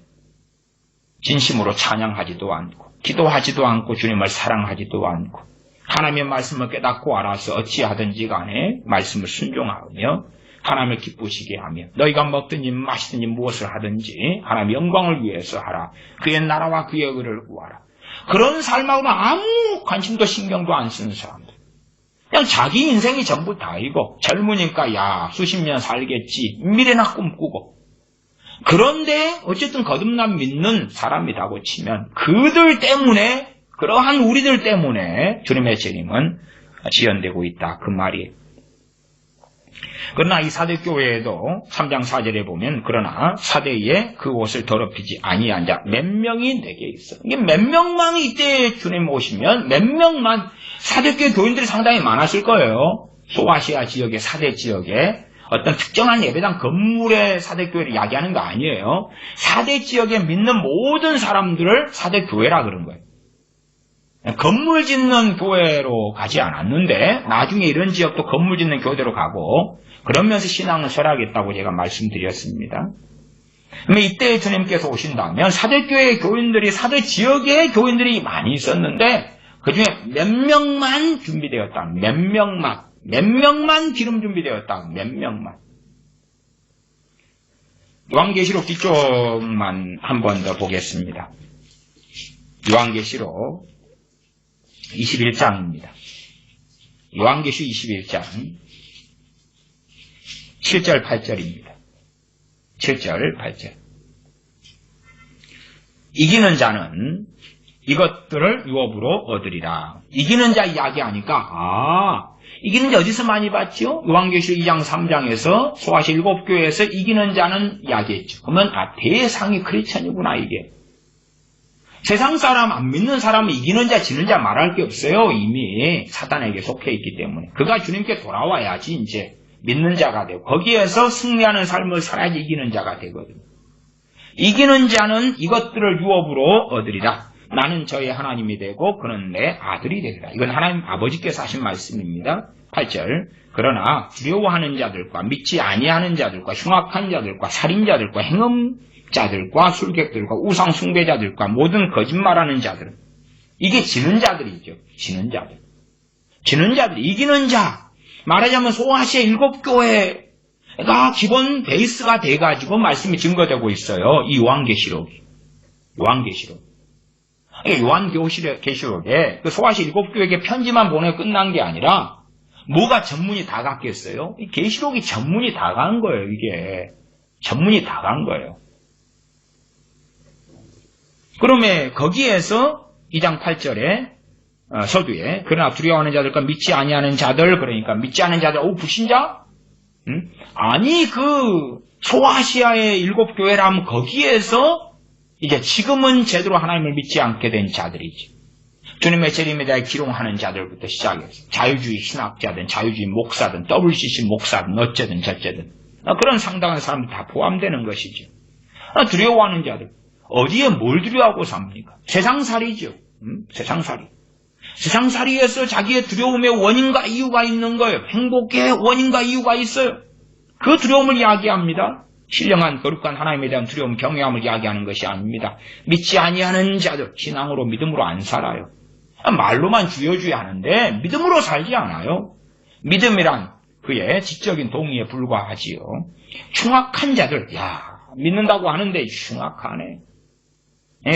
진심으로 찬양하지도 않고 기도하지도 않고 주님을 사랑하지도 않고 하나님의 말씀을 깨닫고 알아서 어찌하든지 간에 말씀을 순종하며 하나님을 기쁘시게 하며 너희가 먹든지 마시든지 무엇을 하든지 하나님의 영광을 위해서 하라. 그의 나라와 그의 의를 구하라. 그런 삶하고는 아무 관심도 신경도 안 쓰는 사람들. 그냥 자기 인생이 전부 다이고 젊으니까 수십 년 살겠지 미래나 꿈꾸고. 그런데 어쨌든 거듭난 믿는 사람이라고 치면 그들 때문에, 그러한 우리들 때문에 주님의 재림은 지연되고 있다 그 말이에요. 그러나 이 사대교회에도 3장 4절에 보면 그러나 사대에 그 옷을 더럽히지 아니한 자 몇 명이 내게 있어. 이게 몇 명만 이때 주님 오시면 몇 명만 사대교회 교인들이 상당히 많았을 거예요. 소아시아 지역의 사대 지역에 어떤 특정한 예배당 건물의 사대교회를 이야기하는 거 아니에요. 사대 지역에 믿는 모든 사람들을 사대교회라 그런 거예요. 건물 짓는 교회로 가지 않았는데 나중에 이런 지역도 건물 짓는 교회로 가고 그러면서 신앙을 설하겠다고 제가 말씀드렸습니다. 그러면 이때 주님께서 오신다면 사대교회 교인들이 사대 지역의 교인들이 많이 있었는데 그중에 몇 명만 준비되었다. 몇 명만 기름 준비되었다. 몇 명만. 요한계시록 뒤쪽만 한 번 더 보겠습니다. 요한계시록 21장입니다. 요한계시록 21장 7절 8절입니다. 7절 8절. 이기는 자는 이것들을 유업으로 얻으리라. 이기는 자 이야기하니까 이기는 자 어디서 많이 봤죠? 요한계시록 2장 3장에서 소아시 7교회에서 이기는 자는 이야기했죠. 그러면 대상이 크리스천이구나 이게. 세상 사람 안 믿는 사람은 이기는 자 지는 자 말할 게 없어요. 이미 사단에게 속해 있기 때문에. 그가 주님께 돌아와야지 이제 믿는 자가 되고 거기에서 승리하는 삶을 살아야지 이기는 자가 되거든요. 이기는 자는 이것들을 유업으로 얻으리라. 나는 저의 하나님이 되고 그는 내 아들이 되리라. 이건 하나님 아버지께서 하신 말씀입니다. 8절. 그러나 두려워하는 자들과 믿지 아니하는 자들과 흉악한 자들과 살인자들과 행음자들과 술객들과 우상 숭배자들과 모든 거짓말하는 자들은 이게 지는 자들이죠. 지는 자들. 지는 자들. 이기는 자. 말하자면 소아시아 7교회가 기본 베이스가 돼가지고 말씀이 증거되고 있어요. 이 요한계시록이. 요한계시록에 그 소아시아 7교회에게 편지만 보내 끝난 게 아니라 뭐가 전문이 다 갔겠어요? 이 계시록이 전문이 다 간 거예요. 이게 전문이 다 간 거예요. 그러면 거기에서 2장 8절에 서두에 그러나 두려워하는 자들과 믿지 아니하는 자들 그러니까 믿지 않는 자들 불신자? 아니 그 소아시아의 7교회라면 거기에서 이제 지금은 제대로 하나님을 믿지 않게 된 자들이지. 주님의 재림에 대해 기롱하는 자들부터 시작해서 자유주의 신학자든 자유주의 목사든 WCC 목사든 어쩌든 저쩌든 그런 상당한 사람들 다 포함되는 것이죠. 두려워하는 자들 어디에 뭘 두려워하고 삽니까? 세상살이죠. 세상살이. 세상살이에서 자기의 두려움의 원인과 이유가 있는 거예요. 행복의 원인과 이유가 있어요. 그 두려움을 이야기합니다. 신령한 거룩한 하나님에 대한 두려움, 경외함을 이야기하는 것이 아닙니다. 믿지 아니하는 자들, 신앙으로 믿음으로 안 살아요. 말로만 주여 하는데 믿음으로 살지 않아요. 믿음이란 그의 지적인 동의에 불과하지요. 흉악한 자들, 믿는다고 하는데 흉악하네.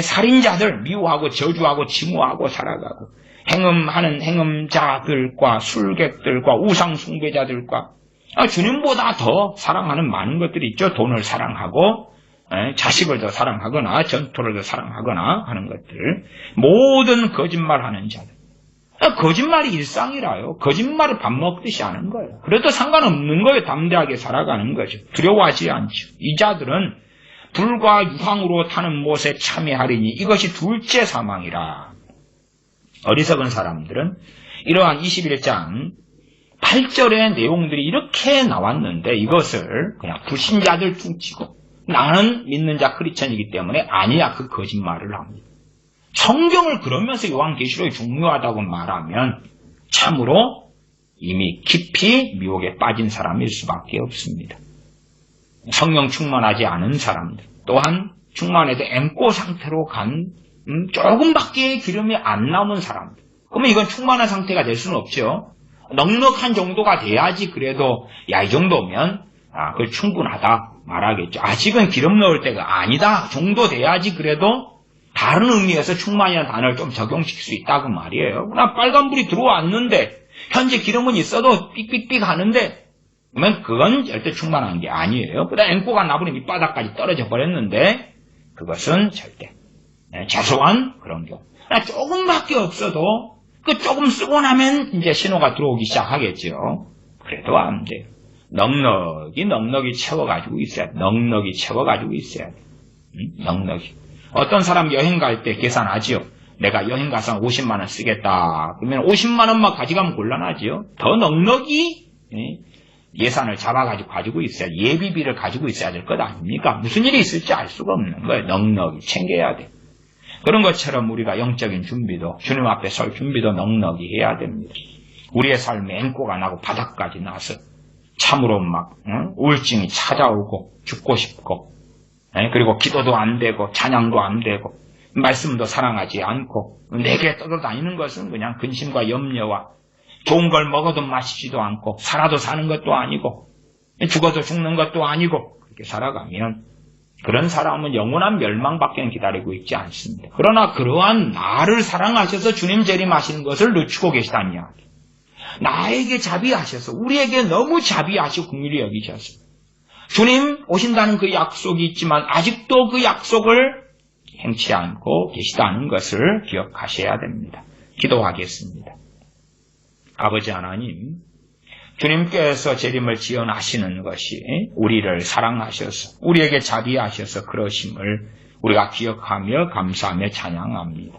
살인자들, 미워하고 저주하고 증오하고 살아가고 행음하는 행음자들과 술객들과 우상숭배자들과 주님보다 더 사랑하는 많은 것들이 있죠. 돈을 사랑하고 자식을 더 사랑하거나 전토를 더 사랑하거나 하는 것들. 모든 거짓말하는 자들. 거짓말이 일상이라요. 거짓말을 밥 먹듯이 하는 거예요. 그래도 상관없는 거예요. 담대하게 살아가는 거죠. 두려워하지 않죠. 이 자들은 불과 유황으로 타는 못에 참여하리니 이것이 둘째 사망이라. 어리석은 사람들은 이러한 21장 8절의 내용들이 이렇게 나왔는데 이것을 그냥 불신자들 퉁치고 나는 믿는 자 크리스천이기 때문에 아니야 그 거짓말을 합니다. 성경을 그러면서 요한계시록이 중요하다고 말하면 참으로 이미 깊이 미혹에 빠진 사람일 수밖에 없습니다. 성령 충만하지 않은 사람들 또한 충만해도 앵꼬 상태로 간 조금밖에 기름이 안 남은 사람들. 그러면 이건 충만한 상태가 될 수는 없죠. 넉넉한 정도가 돼야지 그래도 이 정도면 그걸 충분하다 말하겠죠. 아직은 기름 넣을 때가 아니다 정도 돼야지 그래도 다른 의미에서 충만이라는 단어를 좀 적용시킬 수 있다 그 말이에요. 그러나 빨간불이 들어왔는데 현재 기름은 있어도 삑삑삑 하는데 그러면 그건 절대 충만한 게 아니에요. 그다음 앵꼬가 나버린 밑바닥까지 떨어져 버렸는데 그것은 절대 최소한 그런 경우. 조금밖에 없어도 그 조금 쓰고 나면 이제 신호가 들어오기 시작하겠죠. 그래도 안 돼요. 넉넉히 채워가지고 있어야 돼. 넉넉히 채워가지고 있어야 돼. 넉넉히. 어떤 사람 여행 갈 때 계산하지요. 내가 여행 가서 50만 원 쓰겠다. 그러면 50만 원만 가져가면 곤란하죠. 더 넉넉히 예산을 가지고 있어야, 예비비를 가지고 있어야 될 것 아닙니까? 무슨 일이 있을지 알 수가 없는 거예요. 넉넉히 챙겨야 돼. 그런 것처럼 우리가 영적인 준비도, 주님 앞에 설 준비도 넉넉히 해야 됩니다. 우리의 삶에 앵꼬가 나고 바닥까지 나서 참으로 막 우울증이 찾아오고 죽고 싶고, 그리고 기도도 안 되고 찬양도 안 되고 말씀도 사랑하지 않고 내게 떠돌아다니는 것은 그냥 근심과 염려와 좋은 걸 먹어도 마시지도 않고 살아도 사는 것도 아니고 죽어도 죽는 것도 아니고 그렇게 살아가면 그런 사람은 영원한 멸망밖에 기다리고 있지 않습니다. 그러나 그러한 나를 사랑하셔서 주님 재림하시는 것을 늦추고 계시다는 이야기. 나에게 자비하셔서 우리에게 너무 자비하시고 긍휼히 여기셔서 주님 오신다는 그 약속이 있지만 아직도 그 약속을 행치 않고 계시다는 것을 기억하셔야 됩니다. 기도하겠습니다. 아버지 하나님, 주님께서 재림을 지연하시는 것이 우리를 사랑하셔서 우리에게 자비하셔서 그러심을 우리가 기억하며 감사하며 찬양합니다.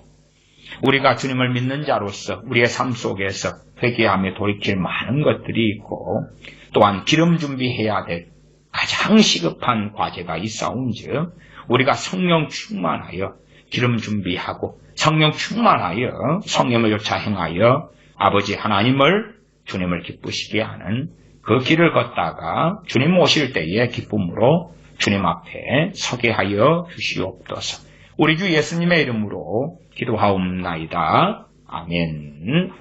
우리가 주님을 믿는 자로서 우리의 삶 속에서 회개하며 돌이킬 많은 것들이 있고 또한 기름 준비해야 될 가장 시급한 과제가 있사온즉 우리가 성령 충만하여 기름 준비하고 성령 충만하여 성령을 쫓아 행하여 아버지 하나님을 주님을 기쁘시게 하는 그 길을 걷다가 주님 오실 때에 기쁨으로 주님 앞에 서게 하여 주시옵소서. 우리 주 예수님의 이름으로 기도하옵나이다. 아멘.